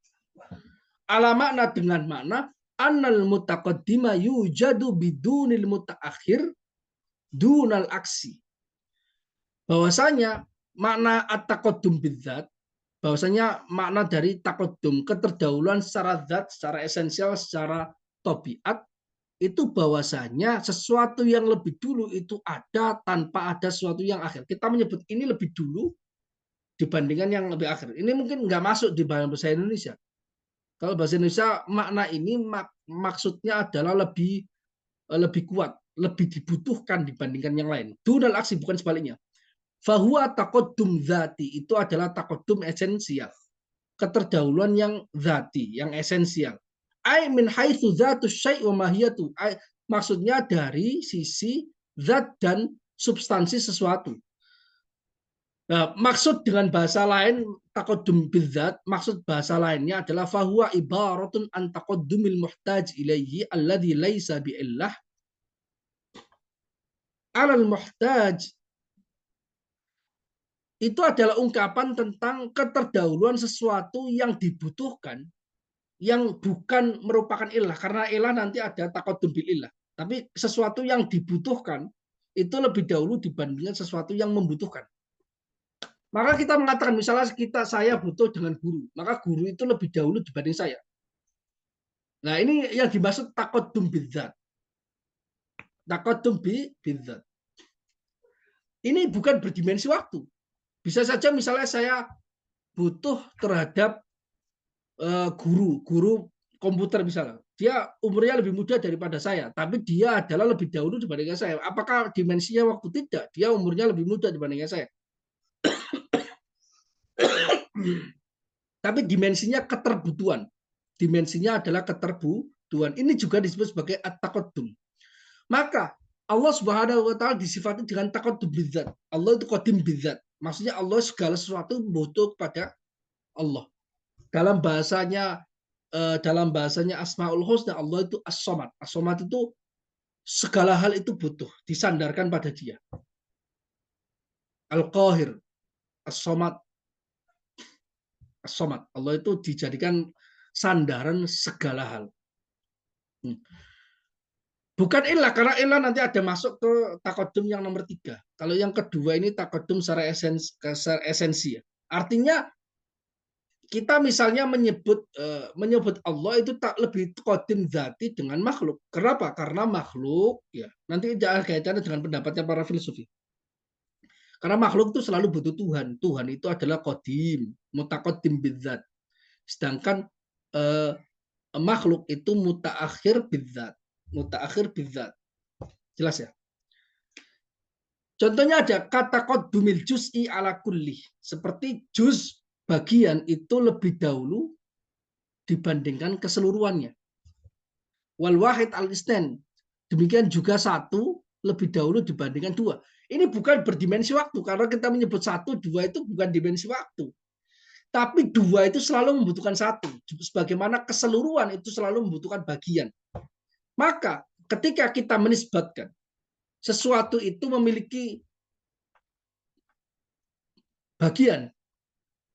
Ala makna dengan makna annal mutaqaddima yujadu bidunil mutaakhir dunal aksi. Bahwasanya makna at-taqaddum bidzat, bahwasanya makna dari taqaddum keterdahuluan secara zat, secara esensial, secara tabiat itu bahwasanya sesuatu yang lebih dulu itu ada tanpa ada sesuatu yang akhir. Kita menyebut ini lebih dulu dibandingkan yang lebih akhir. Ini mungkin nggak masuk di bahasa Indonesia. Kalau bahasa Indonesia makna ini maksudnya adalah lebih kuat, lebih dibutuhkan dibandingkan yang lain. Dunal aksi, bukan sebaliknya. Fahuwa taqaddum dzati, itu adalah taqaddum esensial. Keterdahuluan yang dzati, yang esensial. Ai min haitsu dzatus syai' wa mahiyatu. Maksudnya dari sisi zat dan substansi sesuatu. Nah, maksud dengan bahasa lain taqaddum bidzat, maksud bahasa lainnya adalah fahuwa ibaratun an taqaddumil muhtaj ilaihi alladhi laisa bi'illah alal muhtaj. Itu adalah ungkapan tentang keterdahuluan sesuatu yang dibutuhkan yang bukan merupakan ilah, karena ilah nanti ada taqaddum bil ilah. Tapi sesuatu yang dibutuhkan itu lebih dahulu dibandingkan sesuatu yang membutuhkan. Maka kita mengatakan misalnya saya butuh dengan guru, maka guru itu lebih dahulu dibanding saya. Nah, ini yang dimaksud taqaddum bidzat. Taqaddum bidzat. Ini bukan berdimensi waktu. Bisa saja misalnya saya butuh terhadap guru komputer misalnya. Dia umurnya lebih muda daripada saya, tapi dia adalah lebih dahulu dibandingkan saya. Apakah dimensinya waktu? Tidak. Dia umurnya lebih muda dibandingkan saya. Tapi dimensinya keterbutuhan. Dimensinya adalah keterbutuhan. Ini juga disebut sebagai at-taqaddum. Maka Allah Subhanahu wa taala disifati dengan taqaddum bidzat. Allah itu qadim bidzat. Maksudnya Allah segala sesuatu butuh kepada Allah. Dalam bahasanya Asmaul Husna, Allah itu as-somad. As-somad itu segala hal itu butuh disandarkan pada Dia. Al-Qahir, as-somad. As-somad. Allah itu dijadikan sandaran segala hal. Bukan ilah, karena ilah nanti ada masuk ke taqaddum yang nomor 3. Kalau yang kedua ini taqaddum secara esensi. Artinya kita misalnya menyebut Allah itu tak lebih qadim dzati dengan makhluk. Kenapa? Karena makhluk ya nanti ada kaitannya dengan pendapatnya para filsuf. Karena makhluk itu selalu butuh Tuhan. Tuhan itu adalah qadim, mutaqaddim bidzat. Sedangkan makhluk itu mutaakhir bidzat. Mutaakhir bidzat. Jelas ya? Contohnya ada kata qaddumil juz'i ala kulli. Seperti juz bagian itu lebih dahulu dibandingkan keseluruhannya. Wal wahid al-isnan. Demikian juga satu lebih dahulu dibandingkan dua. Ini bukan berdimensi waktu, karena kita menyebut 1, 2 itu bukan dimensi waktu. Tapi dua itu selalu membutuhkan satu. Sebagaimana keseluruhan itu selalu membutuhkan bagian. Maka ketika kita menisbatkan sesuatu itu memiliki bagian,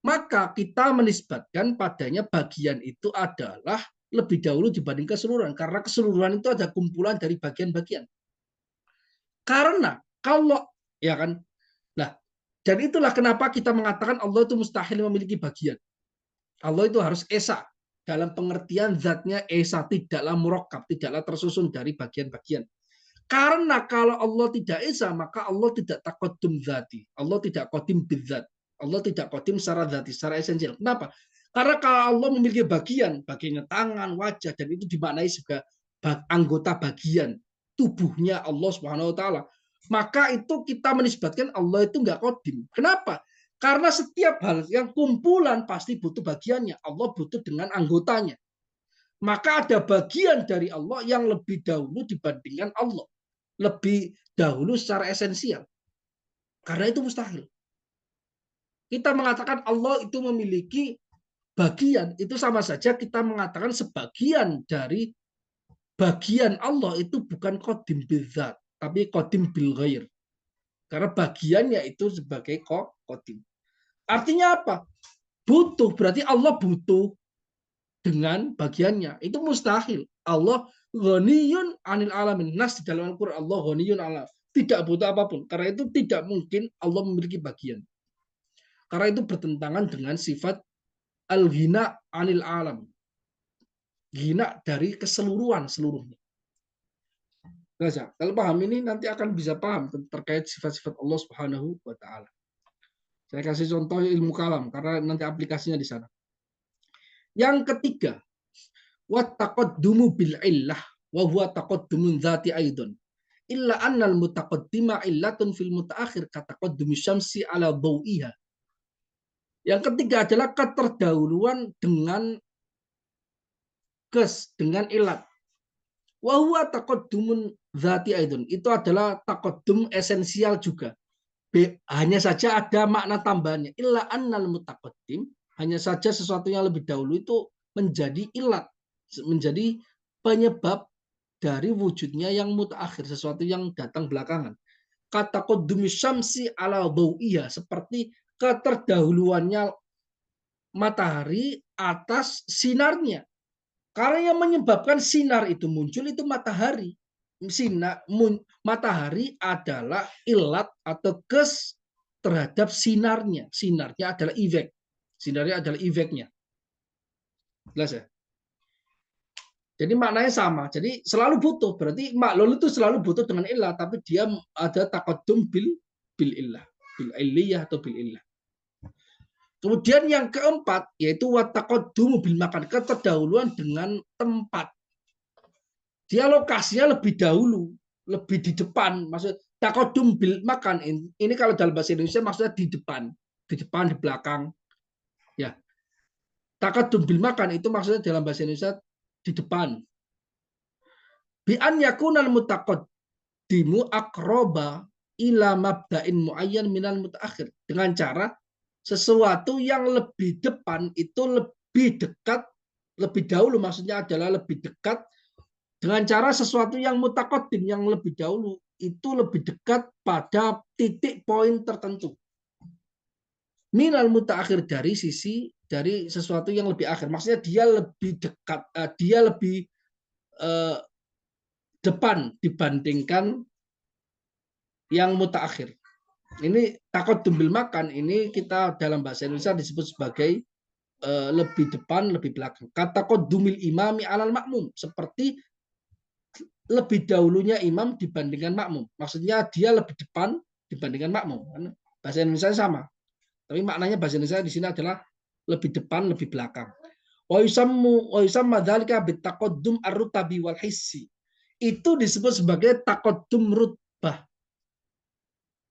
maka kita menisbatkan padanya bagian itu adalah lebih dahulu dibanding keseluruhan. Karena keseluruhan itu ada kumpulan dari bagian-bagian. Karena kalau, ya kan, nah, dan itulah kenapa kita mengatakan Allah itu mustahil memiliki bagian. Allah itu harus esa. Dalam pengertian zatnya esa, tidaklah murakkab, tidaklah tersusun dari bagian-bagian. Karena kalau Allah tidak esa, maka Allah tidak taqaddum zati. Allah tidak qadim bidzat. Allah tidak qadim secara zati, secara esensial. Kenapa? Karena kalau Allah memiliki bagiannya tangan, wajah, dan itu dimaknai sebagai anggota bagian tubuhnya Allah Subhanahu wa taala, maka itu kita menisbatkan Allah itu enggak qadim. Kenapa? Karena setiap hal yang kumpulan pasti butuh bagiannya. Allah butuh dengan anggotanya. Maka ada bagian dari Allah yang lebih dahulu dibandingkan Allah. Lebih dahulu secara esensial. Karena itu mustahil. Kita mengatakan Allah itu memiliki bagian, itu sama saja kita mengatakan sebagian dari bagian Allah itu bukan qadim bidzat, tapi qadim bil ghair. Karena bagiannya itu sebagai qadim. Artinya apa? Butuh, berarti Allah butuh dengan bagiannya. Itu mustahil. Allah ghaniyun anil alamin. Nas di dalam Al-Quran, Allah ghaniyun ala. Tidak butuh apapun. Karena itu tidak mungkin Allah memiliki bagian. Karena itu bertentangan dengan sifat al-ghina anil alam. Ghina dari keseluruhan seluruhnya. Nah, kalau paham ini nanti akan bisa paham terkait sifat-sifat Allah Subhanahu wa taala. Saya kasih contoh ilmu kalam karena nanti aplikasinya di sana. Yang ketiga, wa taqaddumu bil illah wa huwa taqaddumun dzati aidon. Illa annal mutaqaddima illatun fil mutaakhir kataqaddumi syamsi ala dhawiha. Yang ketiga adalah keterdahuluan dengan dengan ilat. Wa huwa taqaddumun dzati aidon. Itu adalah taqaddum esensial juga. Hanya saja ada makna tambahannya. Illa annal mutaqaddim, hanya saja sesuatu yang lebih dahulu itu menjadi ilat, menjadi penyebab dari wujudnya yang mutaakhir, sesuatu yang datang belakangan. Kata qaddumi syamsi ala dhawiha, seperti keterdahuluannya matahari atas sinarnya. Karena yang menyebabkan sinar itu muncul itu matahari. Matahari adalah ilat atau kes terhadap sinarnya. Sinarnya adalah efek. Sinarnya adalah efeknya. Jelas ya? Jadi maknanya sama. Jadi selalu butuh. Berarti maklul itu selalu butuh dengan ilah, tapi dia ada taqaddum bil illah, bil illiyah atau bil illah. Kemudian yang keempat yaitu wa taqaddumu bil makan, keterdahuluan dengan tempat. Dia lokasinya lebih dahulu, lebih di depan. Maksud taqaddum bil makan ini kalau dalam bahasa Indonesia maksudnya di depan, di belakang. Ya. Taqaddum bil makan itu maksudnya dalam bahasa Indonesia di depan. Bi an yakunal mutaqaddimu aqraba ila mabda'in muayyan minal mutaakhir. Dengan cara sesuatu yang lebih depan itu lebih dekat, lebih dahulu maksudnya adalah lebih dekat dengan cara sesuatu yang mutaqaddim, yang lebih dahulu itu lebih dekat pada titik poin tertentu. Minal mutaakhir, dari sisi dari sesuatu yang lebih akhir. Maksudnya dia lebih dekat, dia lebih depan dibandingkan yang mutaakhir. Ini taqaddum bil makan ini kita dalam bahasa Indonesia disebut sebagai lebih depan, lebih belakang. Kata qaddumil imami alal makmum, seperti lebih dahulunya imam dibandingkan makmum. Maksudnya dia lebih depan dibandingkan makmum. Bahasa Indonesia sama. Tapi maknanya bahasa Indonesia di sini adalah lebih depan, lebih belakang. Wa yusamma dzalika bitaqaddum ar-rutabi wal hissi. Itu disebut sebagai taqaddum rutbah,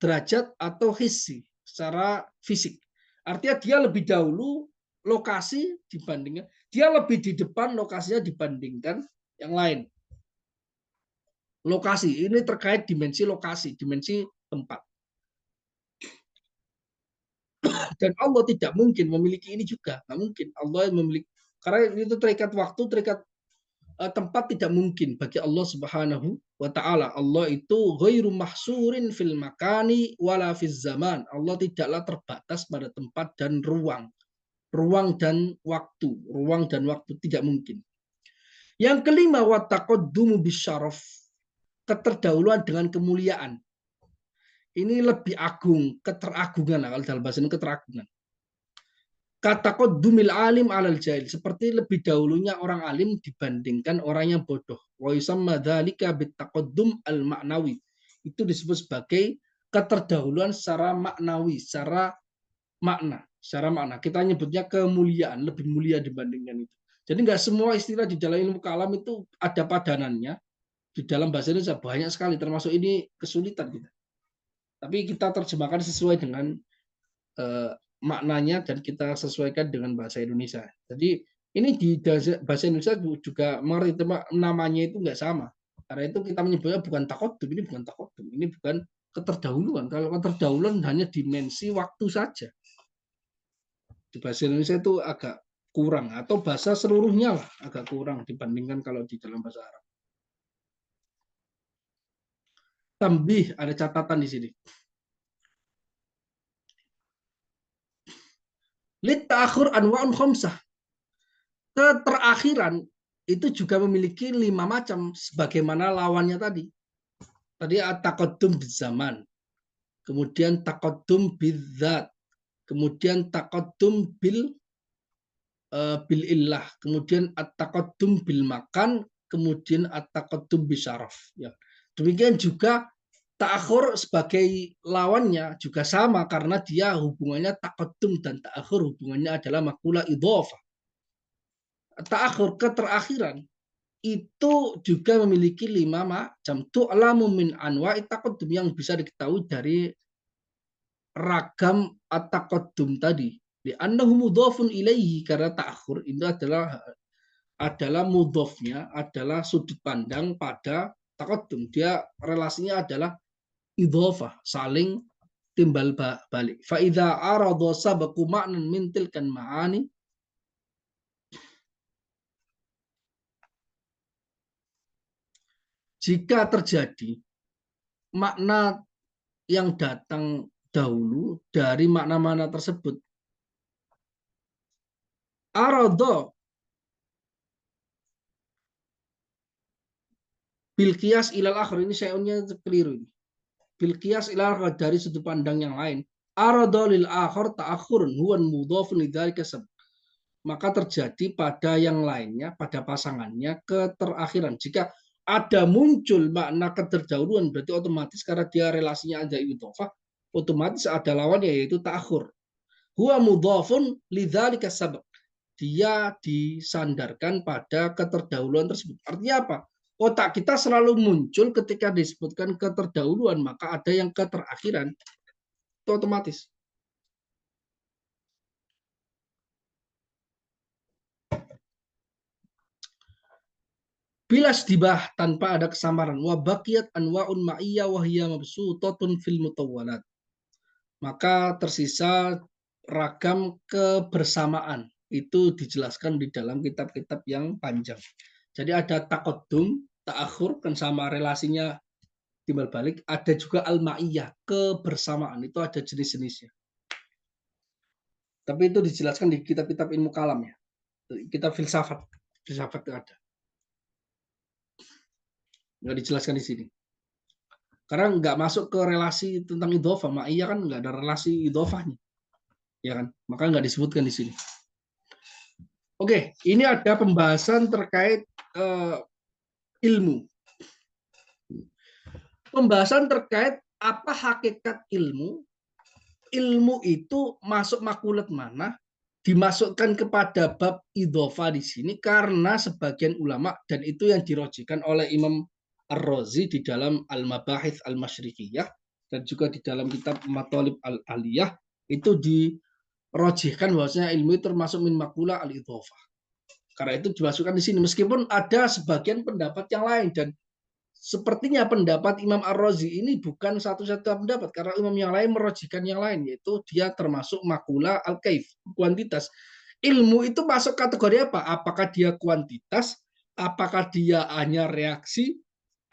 derajat atau hissi, secara fisik. Artinya dia lebih dahulu lokasi dibandingkan, dia lebih di depan lokasinya dibandingkan yang lain. Lokasi ini terkait dimensi lokasi, dimensi tempat. Dan Allah tidak mungkin memiliki ini juga. Nggak mungkin. Allah memiliki. Karena itu terikat waktu, terikat tempat tidak mungkin bagi Allah Subhanahu wa taala. Allah itu ghairu mahsurin fil makani wala fiz zaman. Allah tidaklah terbatas pada tempat dan ruang. Ruang dan waktu. Ruang dan waktu tidak mungkin. Yang kelima, wa taqaddumu bisyaraf. Keterdahuluan dengan kemuliaan. Ini lebih agung, keteragungan kalau dalam bahasa ini keteragungan. Kataqaddumil alim alal jahil, seperti lebih dahulunya orang alim dibandingkan orang yang bodoh. Wa yusamma dzalika bitaqaddum al ma'nawi. Itu disebut sebagai keterdahuluan secara maknawi, secara makna. Kita nyebutnya kemuliaan, lebih mulia dibandingkan itu. Jadi nggak semua istilah di dalam ilmu kalam itu ada padanannya. Di dalam bahasa Indonesia banyak sekali, termasuk ini kesulitan kita. Tapi kita terjemahkan sesuai dengan maknanya dan kita sesuaikan dengan bahasa Indonesia. Jadi ini di bahasa Indonesia juga mengerti namanya itu nggak sama. Karena itu kita menyebutnya bukan takodum, ini bukan takodum, ini bukan keterdahuluan. Kalau keterdahuluan hanya dimensi waktu saja. Di bahasa Indonesia itu agak kurang, atau bahasa seluruhnya lah agak kurang dibandingkan kalau di dalam bahasa Arab. Tambih, ada catatan di sini. Lit ta'akhur anwa'un khamsah. Keterakhiran itu juga memiliki 5 macam sebagaimana lawannya tadi. Tadi taqaddum bizaman, kemudian taqaddum bidzat, kemudian taqaddum bil illah, kemudian at-taqaddum bil makan, kemudian at-taqaddum bisyaraf. Ya. Demikian juga ta'akhur sebagai lawannya juga sama karena dia hubungannya taqaddum dan ta'akhur hubungannya adalah makula idhofah. Ta'akhur keterakhiran itu juga memiliki 5 macam. Tu'lamu min anwa'i taqaddum yang bisa diketahui dari ragam at-taqaddum tadi. Li'annahu mudhafun ilaihi, karena ta'akhur itu adalah mudhafnya, adalah sudut pandang pada taqaddum. Dia relasinya adalah idhofah, saling timbal balik. Fa idza arada sabaqu ma'nan min tilkan ma'ani, jika terjadi makna yang datang dahulu dari makna-makna tersebut, arada bil qiyas ilal akhir, ini sayunya keliru ini. Bil qiyas ilal akhir, dari sudut pandang yang lain. Arada lil akhir ta'akhurun huwan mudhafun lidzalika sabab. Maka terjadi pada yang lainnya, pada pasangannya keterakhiran. Jika ada muncul makna keterdahuluan, berarti otomatis karena dia relasinya ada idhofah, otomatis ada lawannya yaitu ta'akhur. Huwa mudhafun lidzalika sabab. Dia disandarkan pada keterdahuluan tersebut. Artinya apa? Otak kita selalu muncul ketika disebutkan keterdahuluan, maka ada yang keterakhiran. Itu otomatis. Bila sedibah tanpa ada kesamaran, wa baqiyat anwa'un ma'iyya wa hiya mabsutatun fil mutawwalat. Maka tersisa ragam kebersamaan, itu dijelaskan di dalam kitab-kitab yang panjang. Jadi ada taqaddum, ta'akhur, kan sama relasinya timbal balik. Ada juga al-ma'iyah, kebersamaan. Itu ada jenis-jenisnya. Tapi itu dijelaskan di kitab-kitab ilmu kalam ya. Kitab filsafat. Filsafat itu ada. Nggak dijelaskan di sini. Karena nggak masuk ke relasi tentang idhofah. Ma'iyah kan nggak ada relasi idhofahnya. Ya kan? Maka nggak disebutkan di sini. Oke, ini ada pembahasan terkait ilmu. Pembahasan terkait apa hakikat ilmu. Ilmu itu masuk makulat mana, dimasukkan kepada bab idhofah di sini karena sebagian ulama, dan itu yang dirojikan oleh Imam Ar-Razi di dalam Al-Mabahith Al-Masyriqiyah dan juga di dalam kitab Mathalib Al-Aliyah, itu dirojihkan bahwasanya ilmu itu termasuk min makulah al-idhofah. Karena itu dimasukkan di sini, meskipun ada sebagian pendapat yang lain, dan sepertinya pendapat Imam Ar-Razi ini bukan satu-satunya pendapat, karena imam yang lain merojikan yang lain, yaitu dia termasuk makula al-kaif, kuantitas. Ilmu itu masuk kategori apa? Apakah dia kuantitas, apakah dia hanya reaksi,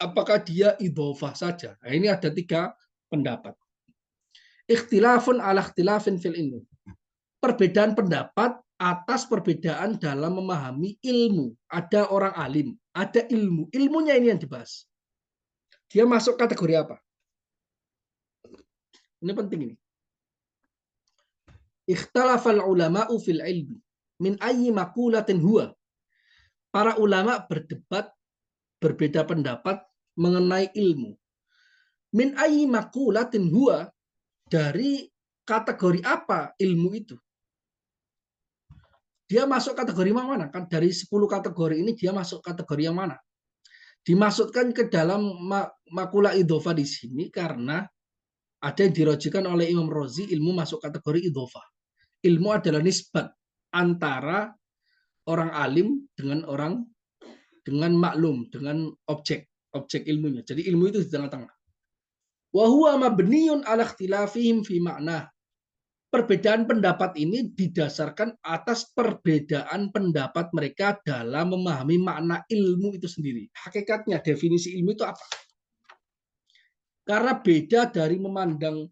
apakah dia idhofah saja? Nah, ini ada 3 pendapat. Ikhtilafun ala ikhtilafin fil ilmu. Perbedaan pendapat atas perbedaan dalam memahami ilmu. Ada orang alim, ada ilmu. Ilmunya ini yang dibahas. Dia masuk kategori apa? Ini penting ini. Ikhtalafal ulama'u fil ilmi min ayyi maqulatin huwa. Para ulama berdebat, berbeda pendapat mengenai ilmu. Min ayyi maqulatin huwa, dari kategori apa ilmu itu? Dia masuk kategori mana? Kan dari 10 kategori ini dia masuk kategori yang mana? Dimasukkan ke dalam makula idhofah di sini karena ada yang dirojikan oleh Imam Razi, ilmu masuk kategori idhofah. Ilmu adalah nisbat antara orang alim dengan maklum, dengan objek ilmunya. Jadi ilmu itu di tengah-tengah. Wa huwa mabniyun ala ikhtilafihim fi makna. Perbedaan pendapat ini didasarkan atas perbedaan pendapat mereka dalam memahami makna ilmu itu sendiri. Hakikatnya definisi ilmu itu apa? Karena beda dari memandang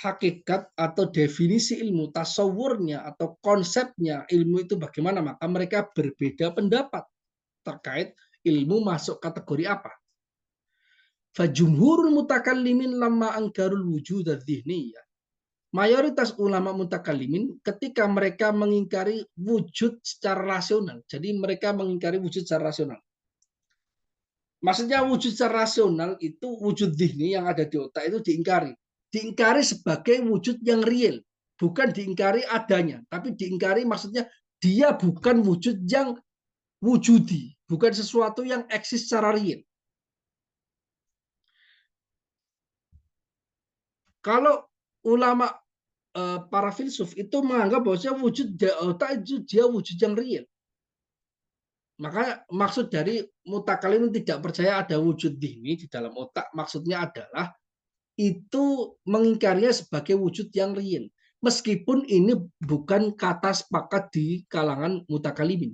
hakikat atau definisi ilmu, tasawurnya atau konsepnya ilmu itu bagaimana, maka mereka berbeda pendapat terkait ilmu masuk kategori apa. Fajumhurul mutakallimin lamma angkarul wujud dzihniyyah. Mayoritas ulama mutakallimin ketika mereka mengingkari wujud secara rasional. Jadi mereka mengingkari wujud secara rasional. Maksudnya wujud secara rasional itu wujud dzihni yang ada di otak itu diingkari. Diingkari sebagai wujud yang real. Bukan diingkari adanya. Tapi diingkari maksudnya dia bukan wujud yang wujudi. Bukan sesuatu yang eksis secara real. Kalau ulama para filsuf itu menganggap bahwa wujud otak itu dia wujud yang real. Maka maksud dari mutakallim tidak percaya ada wujud dzihni di dalam otak, maksudnya adalah itu mengingkarinya sebagai wujud yang real. Meskipun ini bukan kata sepakat di kalangan mutakallimin.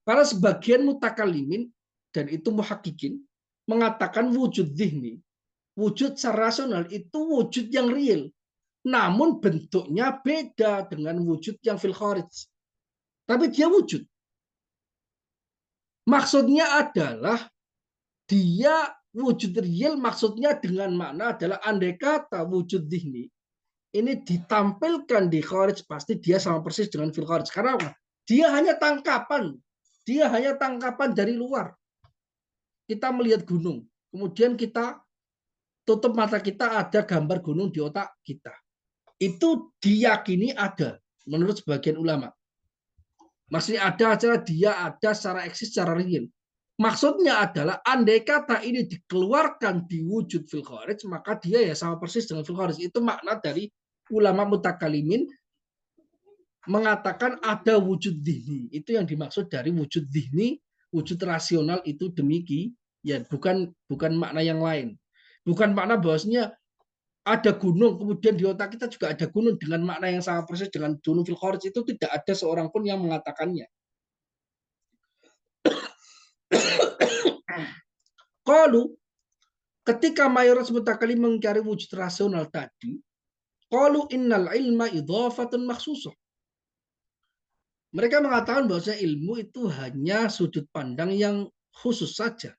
Karena sebagian mutakallimin dan itu muhakkikin mengatakan wujud dzihni, wujud secara rasional itu wujud yang real. Namun bentuknya beda dengan wujud yang fil kharij. Tapi dia wujud. Maksudnya adalah dia wujud real, maksudnya dengan makna adalah andai kata wujud dzihni ini ditampilkan di kharij, pasti dia sama persis dengan fil kharij. Karena dia hanya tangkapan. Dia hanya tangkapan dari luar. Kita melihat gunung, kemudian kita tutup mata kita, ada gambar gunung di otak kita. Itu diyakini ada menurut sebagian ulama. Maksudnya ada acara dia ada secara eksis, secara real. Maksudnya adalah andai kata ini dikeluarkan di wujud fil kharij, maka dia ya sama persis dengan fil kharij. Itu makna dari ulama mutakallimin mengatakan ada wujud dzihni. Itu yang dimaksud dari wujud dzihni, wujud rasional itu demikian. Ya, bukan makna yang lain. Bukan makna bahwasanya ada gunung, kemudian di otak kita juga ada gunung dengan makna yang sama persis dengan gunung fil kharij, itu tidak ada seorang pun yang mengatakannya. Qalu, ketika mayoritas mutakallim mengingkari wujud rasional tadi, qalu innal ilma idhafatun makhsusah. Mereka mengatakan bahwa ilmu itu hanya sudut pandang yang khusus saja.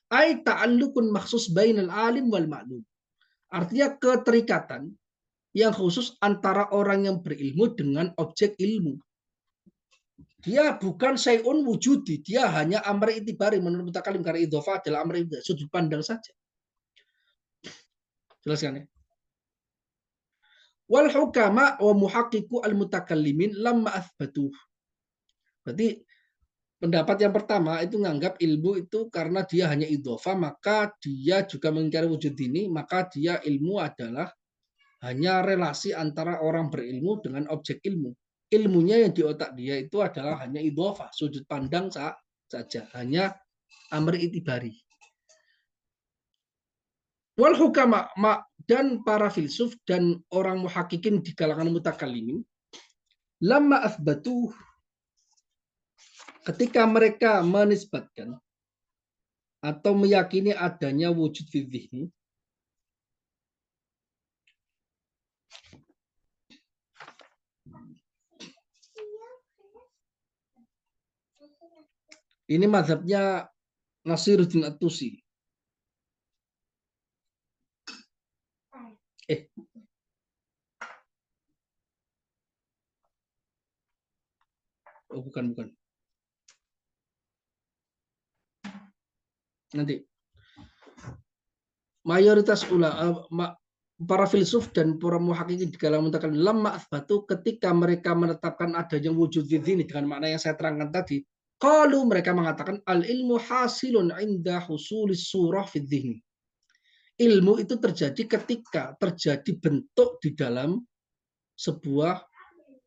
Ai ta'alluqun makhsus bainal alim wal ma'lum. Artinya keterikatan yang khusus antara orang yang berilmu dengan objek ilmu. Dia bukan syai'un wujudi, dia hanya amr itibari menurut mutakallim, karena idhofah adalah amr itibari, sudut pandang saja. Jelaskan ya. Wal hukama wa muhaqqiqu al mutakallimin lamma athbatuh. Berarti pendapat yang pertama itu menganggap ilmu itu karena dia hanya idhofah, maka dia juga mengingkari wujud ini, maka dia ilmu adalah hanya relasi antara orang berilmu dengan objek ilmu. Ilmunya yang di otak dia itu adalah hanya idhofah, sudut pandang saja, hanya amr itibari. Wal hukama dan para filsuf dan orang muhakkikin di kalangan mutakallimin lamma athbatu, ketika mereka menisbatkan atau meyakini adanya wujud fi dzihni, ini mazhabnya Nasiruddin At-Tusi. Oh, bukan. Nanti. Mayoritas ulama, para filsuf dan para muhakkikin di kalangan mutakallim lamma athbatu, ketika mereka menetapkan adanya wujud dzini dengan makna yang saya terangkan tadi, qalu, mereka mengatakan al ilmu hasilun inda husulis surah fi dzihni. Ilmu itu terjadi ketika terjadi bentuk di dalam sebuah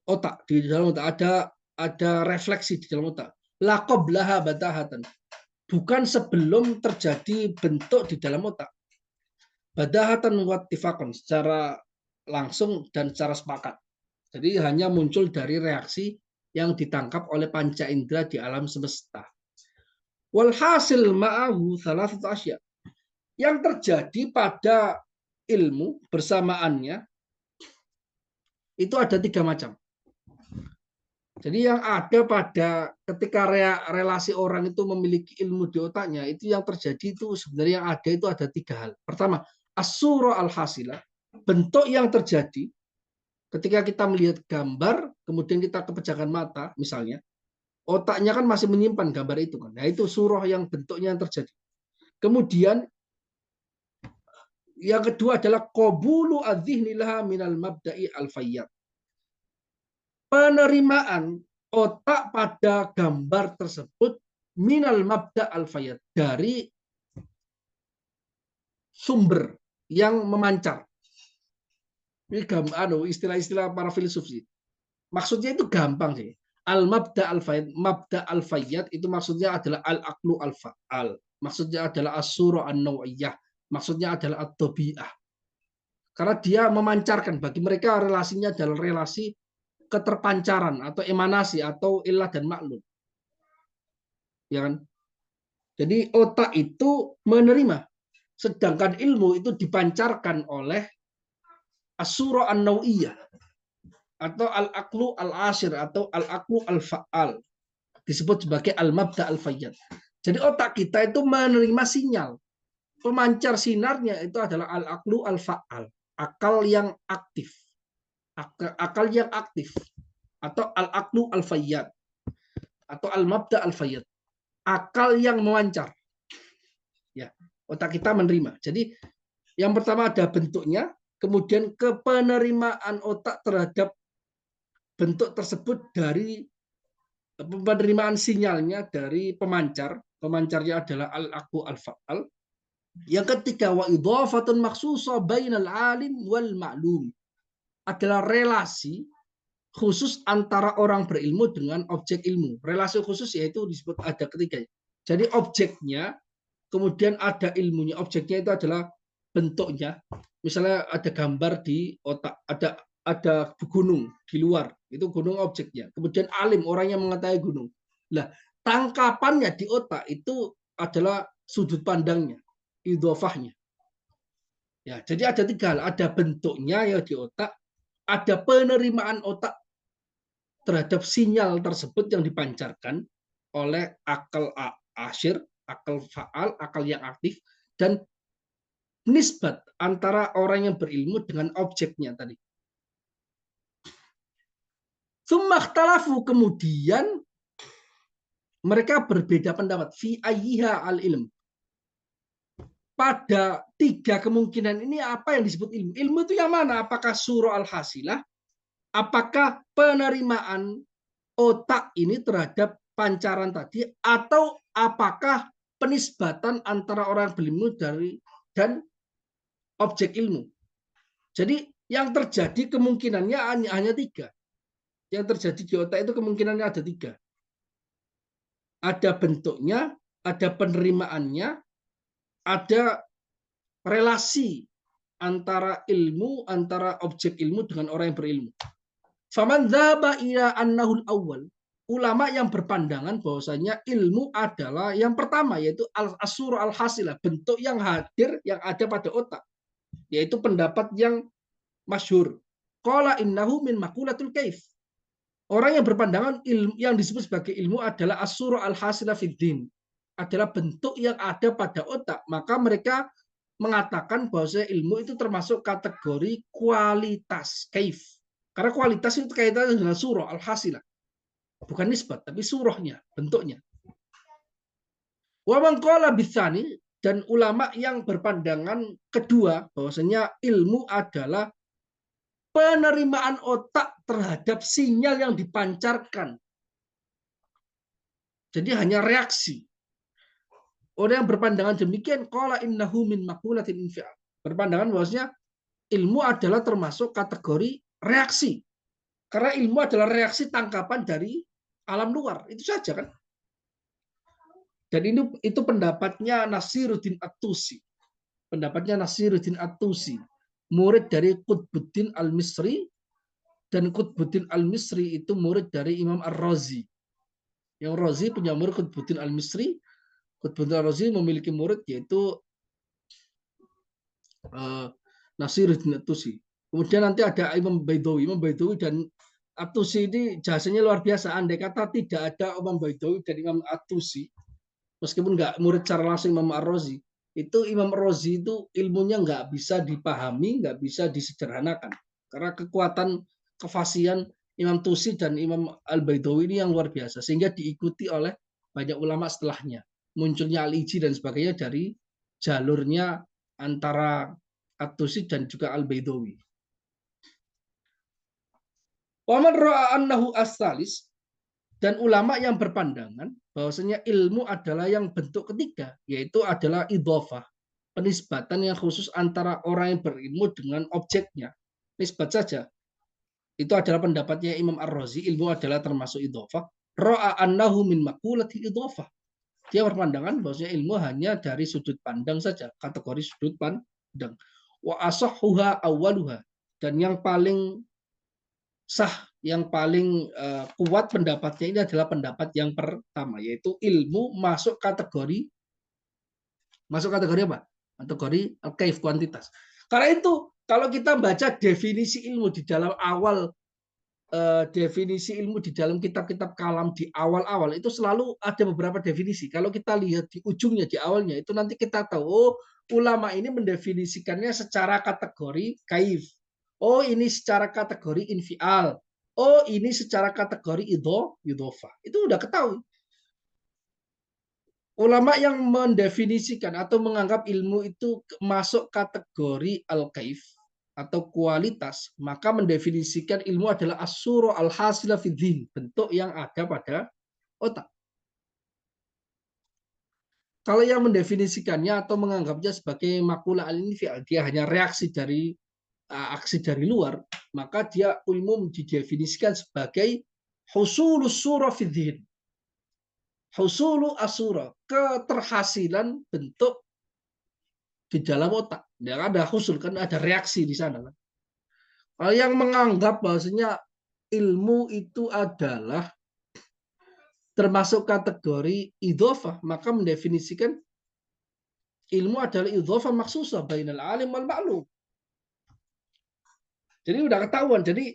otak, di dalam otak ada refleksi di dalam otak. La qablaha badahatan, bukan sebelum terjadi bentuk di dalam otak. Badahatan wattifaqan, secara langsung dan secara sepakat. Jadi hanya muncul dari reaksi yang ditangkap oleh panca indera di alam semesta. Walhasil ma'ahu thalathatu asya, yang terjadi pada ilmu bersamaannya itu ada 3 macam. Jadi yang ada pada ketika relasi orang itu memiliki ilmu di otaknya, itu yang terjadi itu sebenarnya yang ada itu ada 3 hal. Pertama, as-surah al-hasilah, bentuk yang terjadi ketika kita melihat gambar, kemudian kita kepejamkan mata, misalnya, otaknya kan masih menyimpan gambar itu kan. Nah, itu surah yang bentuknya yang terjadi. Kemudian yang kedua adalah qabulu adz-dzihni laha minal mabda'i al-fayyad. Penerimaan otak pada gambar tersebut minal mabda' al-fayyad, dari sumber yang memancar. Ini istilah-istilah para filsuf sih. Maksudnya itu gampang sih. Al-mabda' al-fayyad, mabda' al-fayyad itu maksudnya adalah al-aqlu al-fa'al. Maksudnya adalah as-surah an-naw'iyah. Maksudnya adalah at-tabi'ah. Karena dia memancarkan, bagi mereka relasinya adalah relasi keterpancaran atau emanasi atau ilah dan maklum. Ya kan? Jadi otak itu menerima, sedangkan ilmu itu dipancarkan oleh as-surah an-naw'iyah atau al-aqlu al-ashir atau al-aqlu al-fa'al, disebut sebagai al-mabda al-fayyad. Jadi otak kita itu menerima sinyal, pemancar sinarnya itu adalah al-aqlu al-fa'al, akal yang aktif, atau al-aqlu al-fayyad atau al-mabda al-fayyad, akal yang memancar. Ya, otak kita menerima. Jadi yang pertama ada bentuknya, kemudian kepenerimaan otak terhadap bentuk tersebut dari penerimaan sinyalnya dari pemancar. Pemancarnya adalah al-aqlu al-fa'al. Yang ketiga, wa idhafatun makhsusah bainal alim wal ma'lum, adalah relasi khusus antara orang berilmu dengan objek ilmu. Relasi khusus yaitu disebut ada ketiga. Jadi objeknya, kemudian ada ilmunya. Objeknya itu adalah bentuknya. Misalnya ada gambar di otak, ada gunung di luar, itu gunung objeknya. Kemudian alim, orang yang mengetahui gunung. Nah, tangkapannya di otak itu adalah sudut pandangnya, idhofahnya. Ya, jadi ada 3 hal. Ada bentuknya ya di otak, ada penerimaan otak terhadap sinyal tersebut yang dipancarkan oleh akal asyir, akal fa'al, akal yang aktif, dan nisbat antara orang yang berilmu dengan objeknya tadi. Tsummakhtalafu, kemudian mereka berbeda pendapat fi ayyiha al-ilm. Pada 3 kemungkinan ini apa yang disebut ilmu? Ilmu itu yang mana? Apakah surah al-hasilah? Apakah penerimaan otak ini terhadap pancaran tadi, atau apakah penisbatan antara orang berilmu dan objek ilmu? Jadi yang terjadi kemungkinannya hanya 3. Yang terjadi di otak itu kemungkinannya ada 3. Ada bentuknya, ada penerimaannya, ada relasi antara ilmu, antara objek ilmu dengan orang yang berilmu. Faman dzaba ila annahul awwal. Ulama yang berpandangan bahwasanya ilmu adalah yang pertama, yaitu al-asur al-hasilah, bentuk yang hadir yang ada pada otak, yaitu pendapat yang masyhur. Qala innahu min makulatul kaif. Orang yang berpandangan ilmu yang disebut sebagai ilmu adalah asur al-hasilah fiddin, adalah bentuk yang ada pada otak, maka mereka mengatakan bahwa ilmu itu termasuk kategori kualitas kaif. Karena kualitas itu kaitannya dengan surah al-hasilah. Bukan nisbat, tapi surahnya, bentuknya. Wa man qala bitsani, dan ulama yang berpandangan kedua bahwasanya ilmu adalah penerimaan otak terhadap sinyal yang dipancarkan. Jadi hanya reaksi. Orang yang berpandangan demikian, qala innahu min maqulatin infial. Berpandangan bahwasanya ilmu adalah termasuk kategori reaksi. Karena ilmu adalah reaksi tangkapan dari alam luar. Itu saja kan. Dan itu pendapatnya Nasiruddin At-Tusi. Pendapatnya Nasiruddin At-Tusi. Murid dari Qutbuddin Al-Misri. Dan Qutbuddin Al-Misri itu murid dari Imam Ar-Razi. Yang Razi punya murid Qutbuddin Al-Misri. Qutbuddin Al-Razi memiliki murid yaitu Nasiruddin At-Tusi. Kemudian nanti ada Imam Baidawi. Imam Baidawi dan At-Tusi ini jasanya luar biasa. Andai kata tidak ada Imam Baidawi dan Imam At-Tusi, meskipun nggak murid secara langsung Imam Ar-Razi, itu Imam Ar-Razi itu ilmunya nggak bisa dipahami, nggak bisa disederhanakan. Karena kekuatan kefasihan Imam Tusi dan Imam Al-Baidawi ini yang luar biasa. Sehingga diikuti oleh banyak ulama setelahnya. Munculnya Al-Iji dan sebagainya dari jalurnya antara At-Tusi dan juga Al-Baidawi. Waman ra'a annahu as-salis, dan ulama yang berpandangan bahwasanya ilmu adalah yang bentuk ketiga, yaitu adalah idhofah, penisbatan yang khusus antara orang yang berilmu dengan objeknya. Nisbat saja. Itu adalah pendapatnya Imam Ar-Razi, ilmu adalah termasuk idhofah. Ra'a annahu min maqulati idhofah. Dia berpandangan bahwasanya ilmu hanya dari sudut pandang saja, kategori sudut pandang. Wa asahhuha awwaluha, dan yang paling sah, yang paling kuat pendapatnya ini adalah pendapat yang pertama, yaitu ilmu masuk kategori apa? Kategori al-kaif, kuantitas. Karena itu kalau kita baca definisi ilmu di dalam awal definisi ilmu di dalam kitab-kitab kalam di awal-awal itu selalu ada beberapa definisi. Kalau kita lihat di ujungnya, di awalnya itu nanti kita tahu, oh, ulama ini mendefinisikannya secara kategori kaif. Oh, ini secara kategori infial. Oh, ini secara kategori idhofah. Itu udah ketahui. Ulama yang mendefinisikan atau menganggap ilmu itu masuk kategori al-kaif atau kualitas, maka mendefinisikan ilmu adalah as-sura al-hasila fiddin, bentuk yang ada pada otak. Kalau yang mendefinisikannya atau menganggapnya sebagai makula al-infial, dia hanya reaksi dari aksi dari luar, maka dia umum didefinisikan sebagai husulus sura fiddin. Husulu asura, keterhasilan bentuk di dalam otak. Ya, ada husul, kan ada reaksi di sana. Kalau yang menganggap bahwasanya ilmu itu adalah termasuk kategori idhofah, maka mendefinisikan ilmu adalah idhofah maksusah bainal alim wal ma'lum. Jadi udah ketahuan. Jadi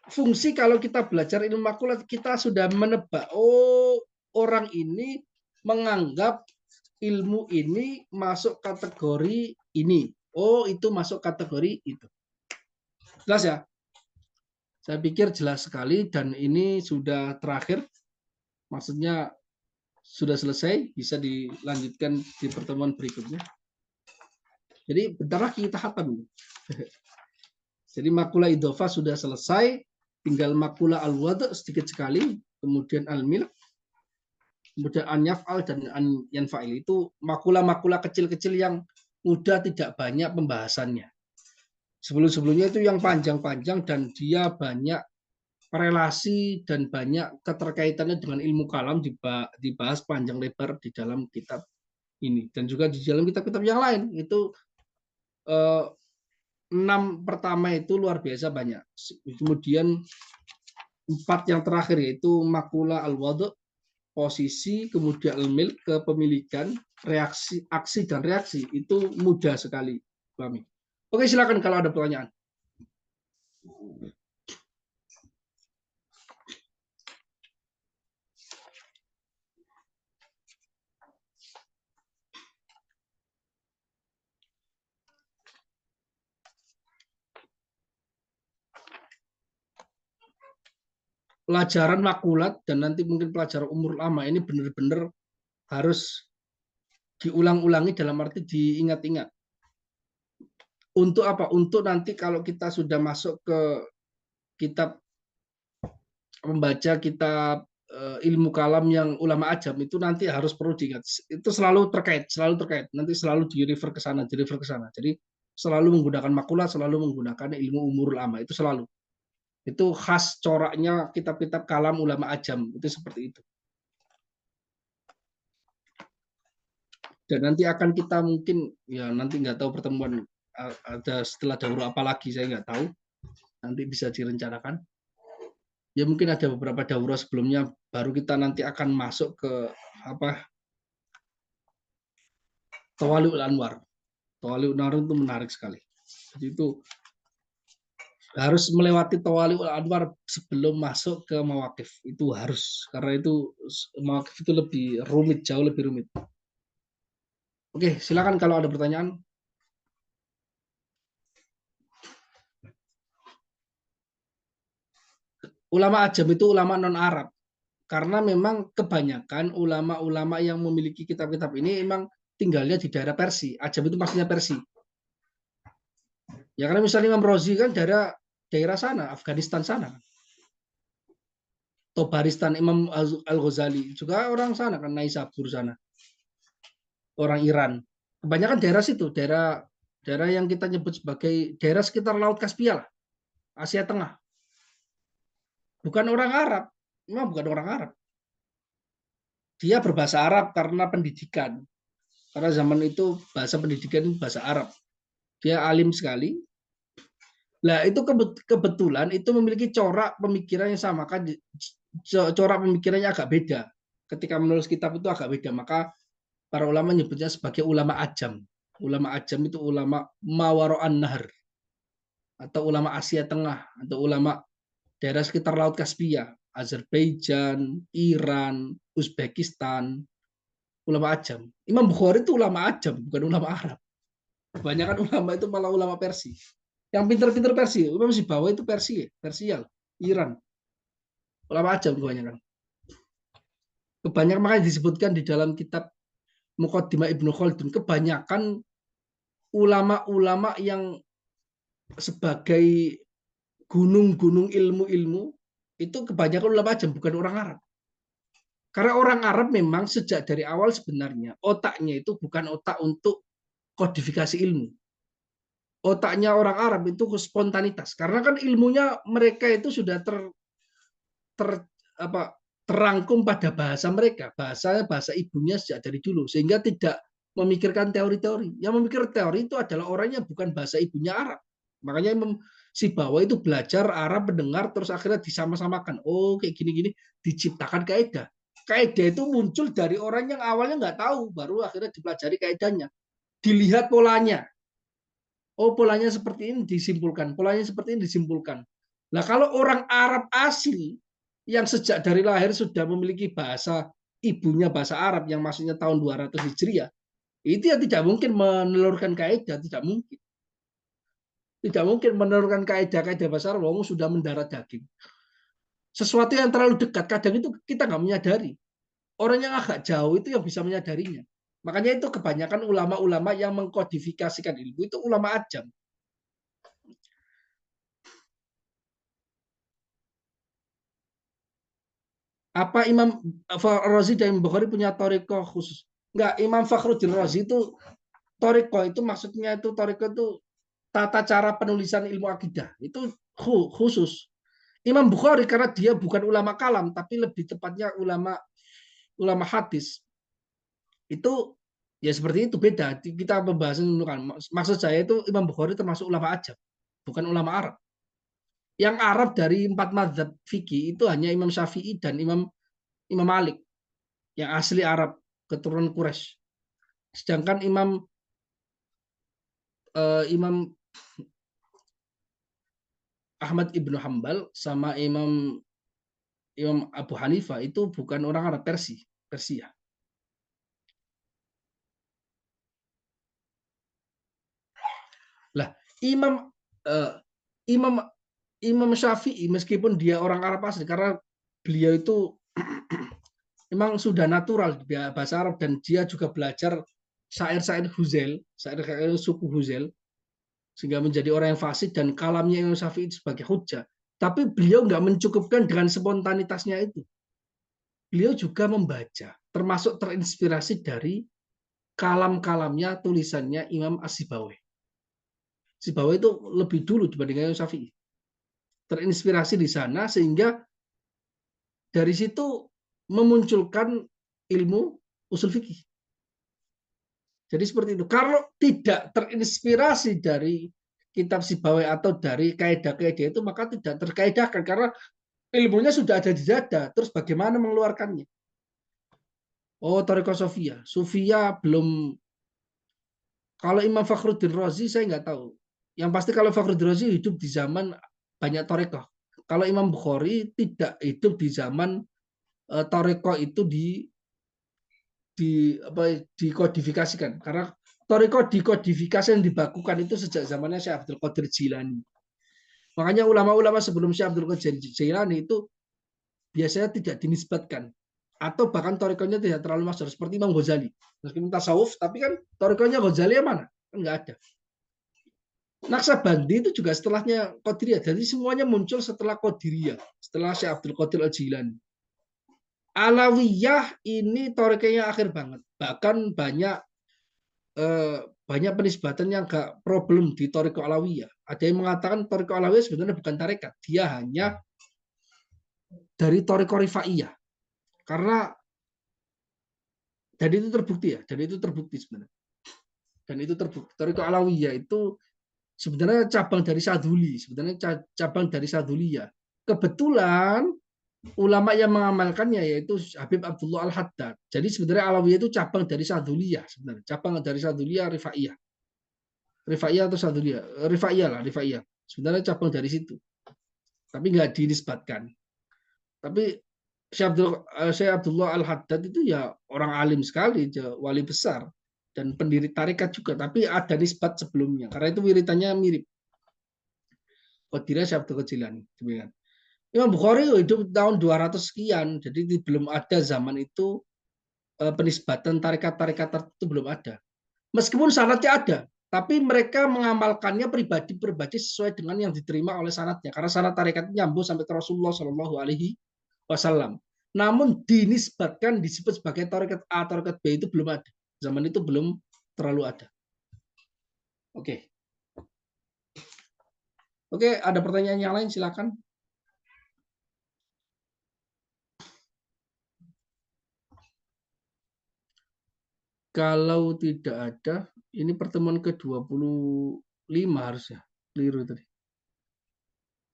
fungsi kalau kita belajar ilmu makulat, kita sudah menebak, oh, orang ini menganggap ilmu ini masuk kategori ini. Oh, itu masuk kategori itu. Jelas ya? Saya pikir jelas sekali dan ini sudah terakhir. Maksudnya sudah selesai, bisa dilanjutkan di pertemuan berikutnya. Jadi bentar lagi kita hatam. Jadi makula idhofah sudah selesai, tinggal makula al-wad' sedikit sekali, kemudian al-milk, kemudian an-yaf'al dan an-yanfa'il. Itu makula-makula kecil-kecil yang mudah, tidak banyak pembahasannya. Sebelum-sebelumnya itu yang panjang-panjang dan dia banyak relasi dan banyak keterkaitannya dengan ilmu kalam dibahas panjang lebar di dalam kitab ini dan juga di dalam kitab-kitab yang lain. Itu 6 pertama itu luar biasa banyak. Kemudian 4 yang terakhir yaitu makula al-wadu, posisi, kemudian al-mil, kepemilikan, reaksi, aksi dan reaksi itu mudah sekali pahami. Oke, silakan kalau ada pertanyaan. Pelajaran makulat dan nanti mungkin pelajaran umur lama ini benar-benar harus diulang-ulangi dalam arti diingat-ingat. Untuk apa? Untuk nanti kalau kita sudah masuk ke kitab, membaca kitab ilmu kalam yang ulama ajam itu nanti harus perlu diingat. Itu selalu terkait. Nanti selalu di-refer ke sana. Jadi selalu menggunakan makulat, selalu menggunakan ilmu umur lama. Itu selalu. Itu khas coraknya kitab-kitab kalam ulama ajam. Itu seperti itu. Dan nanti akan kita mungkin, ya nanti nggak tahu pertemuan ada setelah daurah apa lagi, saya nggak tahu. Nanti bisa direncanakan. Ya mungkin ada beberapa daurah sebelumnya, baru kita nanti akan masuk ke Tawali'ul Anwar. Tawali'ul Anwar itu menarik sekali. Jadi itu harus melewati Tawali'ul Anwar sebelum masuk ke mawakif. Itu harus, karena itu mawakif itu lebih rumit, jauh lebih rumit. Oke, silakan kalau ada pertanyaan. Ulama ajam itu ulama non-Arab. Karena memang kebanyakan ulama-ulama yang memiliki kitab-kitab ini memang tinggalnya di daerah Persia. Ajam itu maksudnya Persia. Ya karena misalnya Imam Razi kan daerah sana, Afghanistan sana. Tobaristan, Imam Al-Ghazali juga orang sana kan, Naisabur sana. Orang Iran. Kebanyakan daerah situ, daerah yang kita nyebut sebagai daerah sekitar Laut Kaspia lah, Asia Tengah. Bukan orang Arab, memang bukan orang Arab. Dia berbahasa Arab karena pendidikan. Karena zaman itu bahasa pendidikan itu bahasa Arab. Dia alim sekali. Nah, itu kebetulan itu memiliki corak pemikiran yang sama kan, corak pemikirannya agak beda. Ketika menulis kitab itu agak beda, maka para ulama menyebutnya sebagai ulama ajam. Ulama ajam itu ulama Mawaro'an Nahar atau ulama Asia Tengah atau ulama daerah sekitar Laut Kaspia, Azerbaijan, Iran, Uzbekistan, ulama ajam. Imam Bukhari itu ulama ajam, bukan ulama Arab. Kebanyakan ulama itu malah ulama Persia. Yang pinter-pinter Persia, Imam Sibawa itu Persia, Iran. Ulama ajam kebanyakan. Kebanyakan makanya disebutkan di dalam kitab Muqaddimah Ibnu Khaldun, kebanyakan ulama-ulama yang sebagai gunung-gunung ilmu-ilmu itu kebanyakan ulama ajam, bukan orang Arab. Karena orang Arab memang sejak dari awal sebenarnya otaknya itu bukan otak untuk kodifikasi ilmu. Otaknya orang Arab itu spontanitas. Karena kan ilmunya mereka itu sudah terangkum pada bahasa mereka. Bahasanya bahasa ibunya sejak dari dulu. Sehingga tidak memikirkan teori-teori. Yang memikir teori itu adalah orang yang bukan bahasa ibunya Arab. Makanya Sibawa itu belajar Arab, mendengar, terus akhirnya disama-samakan. Oh, kayak gini-gini, diciptakan kaidah. Kaidah itu muncul dari orang yang awalnya nggak tahu, baru akhirnya dipelajari kaidahnya. Dilihat polanya. Oh, polanya seperti ini disimpulkan. Polanya seperti ini disimpulkan. Nah, kalau orang Arab asli yang sejak dari lahir sudah memiliki bahasa ibunya bahasa Arab yang maksudnya tahun 200 Hijriah, itu ya tidak mungkin menelurkan kaidah, tidak mungkin. Tidak mungkin menelurkan kaidah-kaidah bahasa Arab, wong sudah mendarat daging. Sesuatu yang terlalu dekat, kadang itu kita nggak menyadari. Orang yang agak jauh itu yang bisa menyadarinya. Makanya itu kebanyakan ulama-ulama yang mengkodifikasikan ilmu itu ulama ajam. Apa Imam Razi dan Imam Bukhari punya toriko khusus? Enggak, Imam Fakhruddin Razi itu toriko itu maksudnya itu toriko itu tata cara penulisan ilmu akidah itu khusus. Imam Bukhari karena dia bukan ulama kalam, tapi lebih tepatnya ulama hadis. Itu ya seperti itu, beda. Kita pembahasan dulu kan. Maksud saya itu Imam Bukhari termasuk ulama ajam, bukan ulama Arab. Yang Arab dari 4 mazhab fikih itu hanya Imam Syafi'i dan Imam Malik yang asli Arab, keturunan Quraisy. Sedangkan Imam Ahmad ibnu Hambal sama Imam Abu Hanifah itu bukan orang Arab, Persia. Lah, Imam uh, Imam Imam Syafi'i meskipun dia orang Arab asli karena beliau itu memang sudah natural di bahasa Arab dan dia juga belajar syair-syair Huzail, syair suku Huzail sehingga menjadi orang yang fasih dan kalamnya Imam Syafi'i sebagai hujjah. Tapi beliau nggak mencukupkan dengan spontanitasnya itu. Beliau juga membaca, termasuk terinspirasi dari kalam-kalamnya, tulisannya Imam As-Sibawayh. Sibawayh itu lebih dulu dibandingkan Imam Syafi'i. Terinspirasi di sana sehingga dari situ memunculkan ilmu usul fikih. Jadi seperti itu. Kalau tidak terinspirasi dari kitab Sibawayh atau dari kaidah-kaidah itu, maka tidak terkaidahkan karena ilmunya sudah ada di dada. Terus bagaimana mengeluarkannya? Oh, Thariqah Sufia. Sufia belum. Kalau Imam Fakhruddin Razi saya nggak tahu. Yang pasti kalau Fakhruddin Razi hidup di zaman banyak Thariqah. Kalau Imam Bukhari tidak hidup di zaman Thariqah itu dikodifikasikan karena Thariqah dikodifikasi yang dibakukan itu sejak zamannya Syekh Abdul Qadir Jilani. Makanya ulama-ulama sebelum Syekh Abdul Qadir Jilani itu biasanya tidak dinisbatkan atau bahkan Thariqahnya tidak terlalu masyhur seperti Imam Ghazali. Meskipun tasawuf tapi kan Thariqahnya Ghazali yang mana? Kan nggak ada. Naksabandi itu juga setelahnya Qadiriyah. Jadi semuanya muncul setelah Qadiriyah, setelah Syekh Abdul Qadir Al-Jilani. Alawiyah ini torikanya akhir banget. Bahkan banyak penisbatan yang gak problem di toriko alawiyah. Ada yang mengatakan toriko alawiyah sebenarnya bukan tarekat. Dia hanya dari toriko rifaiyah. Karena dan itu terbukti ya. Dan itu terbukti sebenarnya. Dan itu terbukti. Toriko alawiyah itu sebenarnya cabang dari Saduli. Sebenarnya cabang dari Saduliyah. Kebetulan ulama yang mengamalkannya yaitu Habib Abdullah Al-Haddad. Jadi sebenarnya Alawiyah itu cabang dari Saduliyah sebenarnya. Cabang dari Saduliyah Rifaiyah. Rifaiyah atau Saduliyah? Rifaiyah lah, Rifaiyah. Sebenarnya cabang dari situ. Tapi nggak dinisbatkan. Tapi Syekh Abdullah Al-Haddad itu ya orang alim sekali, wali besar dan pendiri tarekat juga, tapi ada nisbat sebelumnya. Karena itu wiritannya mirip. Qadiriyah Syekh Abdul Jilani. Imam Bukhari hidup tahun 200 sekian, jadi belum ada zaman itu penisbatan tarekat-tarekat tertentu belum ada. Meskipun sanadnya ada, tapi mereka mengamalkannya pribadi-pribadi sesuai dengan yang diterima oleh sanadnya. Karena sanad tarekat nyambung sampai ke Rasulullah Shallallahu Alaihi Wasallam. Namun dinisbatkan disebut sebagai tarekat A, tarekat B itu belum ada. Zaman itu belum terlalu ada. Oke. Oke, ada pertanyaan yang lain silakan. Kalau tidak ada, ini pertemuan ke-25 harusnya. Keliru tadi.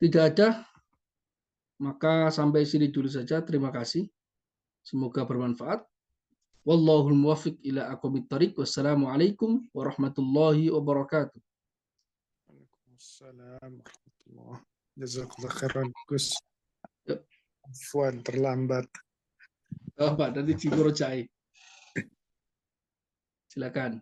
Tidak ada, maka sampai sini dulu saja. Terima kasih. Semoga bermanfaat. Wallahul muwaffiq ila aqwamit thoriq. Wassalamualaikum warahmatullahi wabarakatuh. Waalaikumsalam warahmatullahi wabarakatuh. Jazakallah khairan Gus. Afwan terlambat. Oh, Pak, dari Ciburu Jai. Silakan.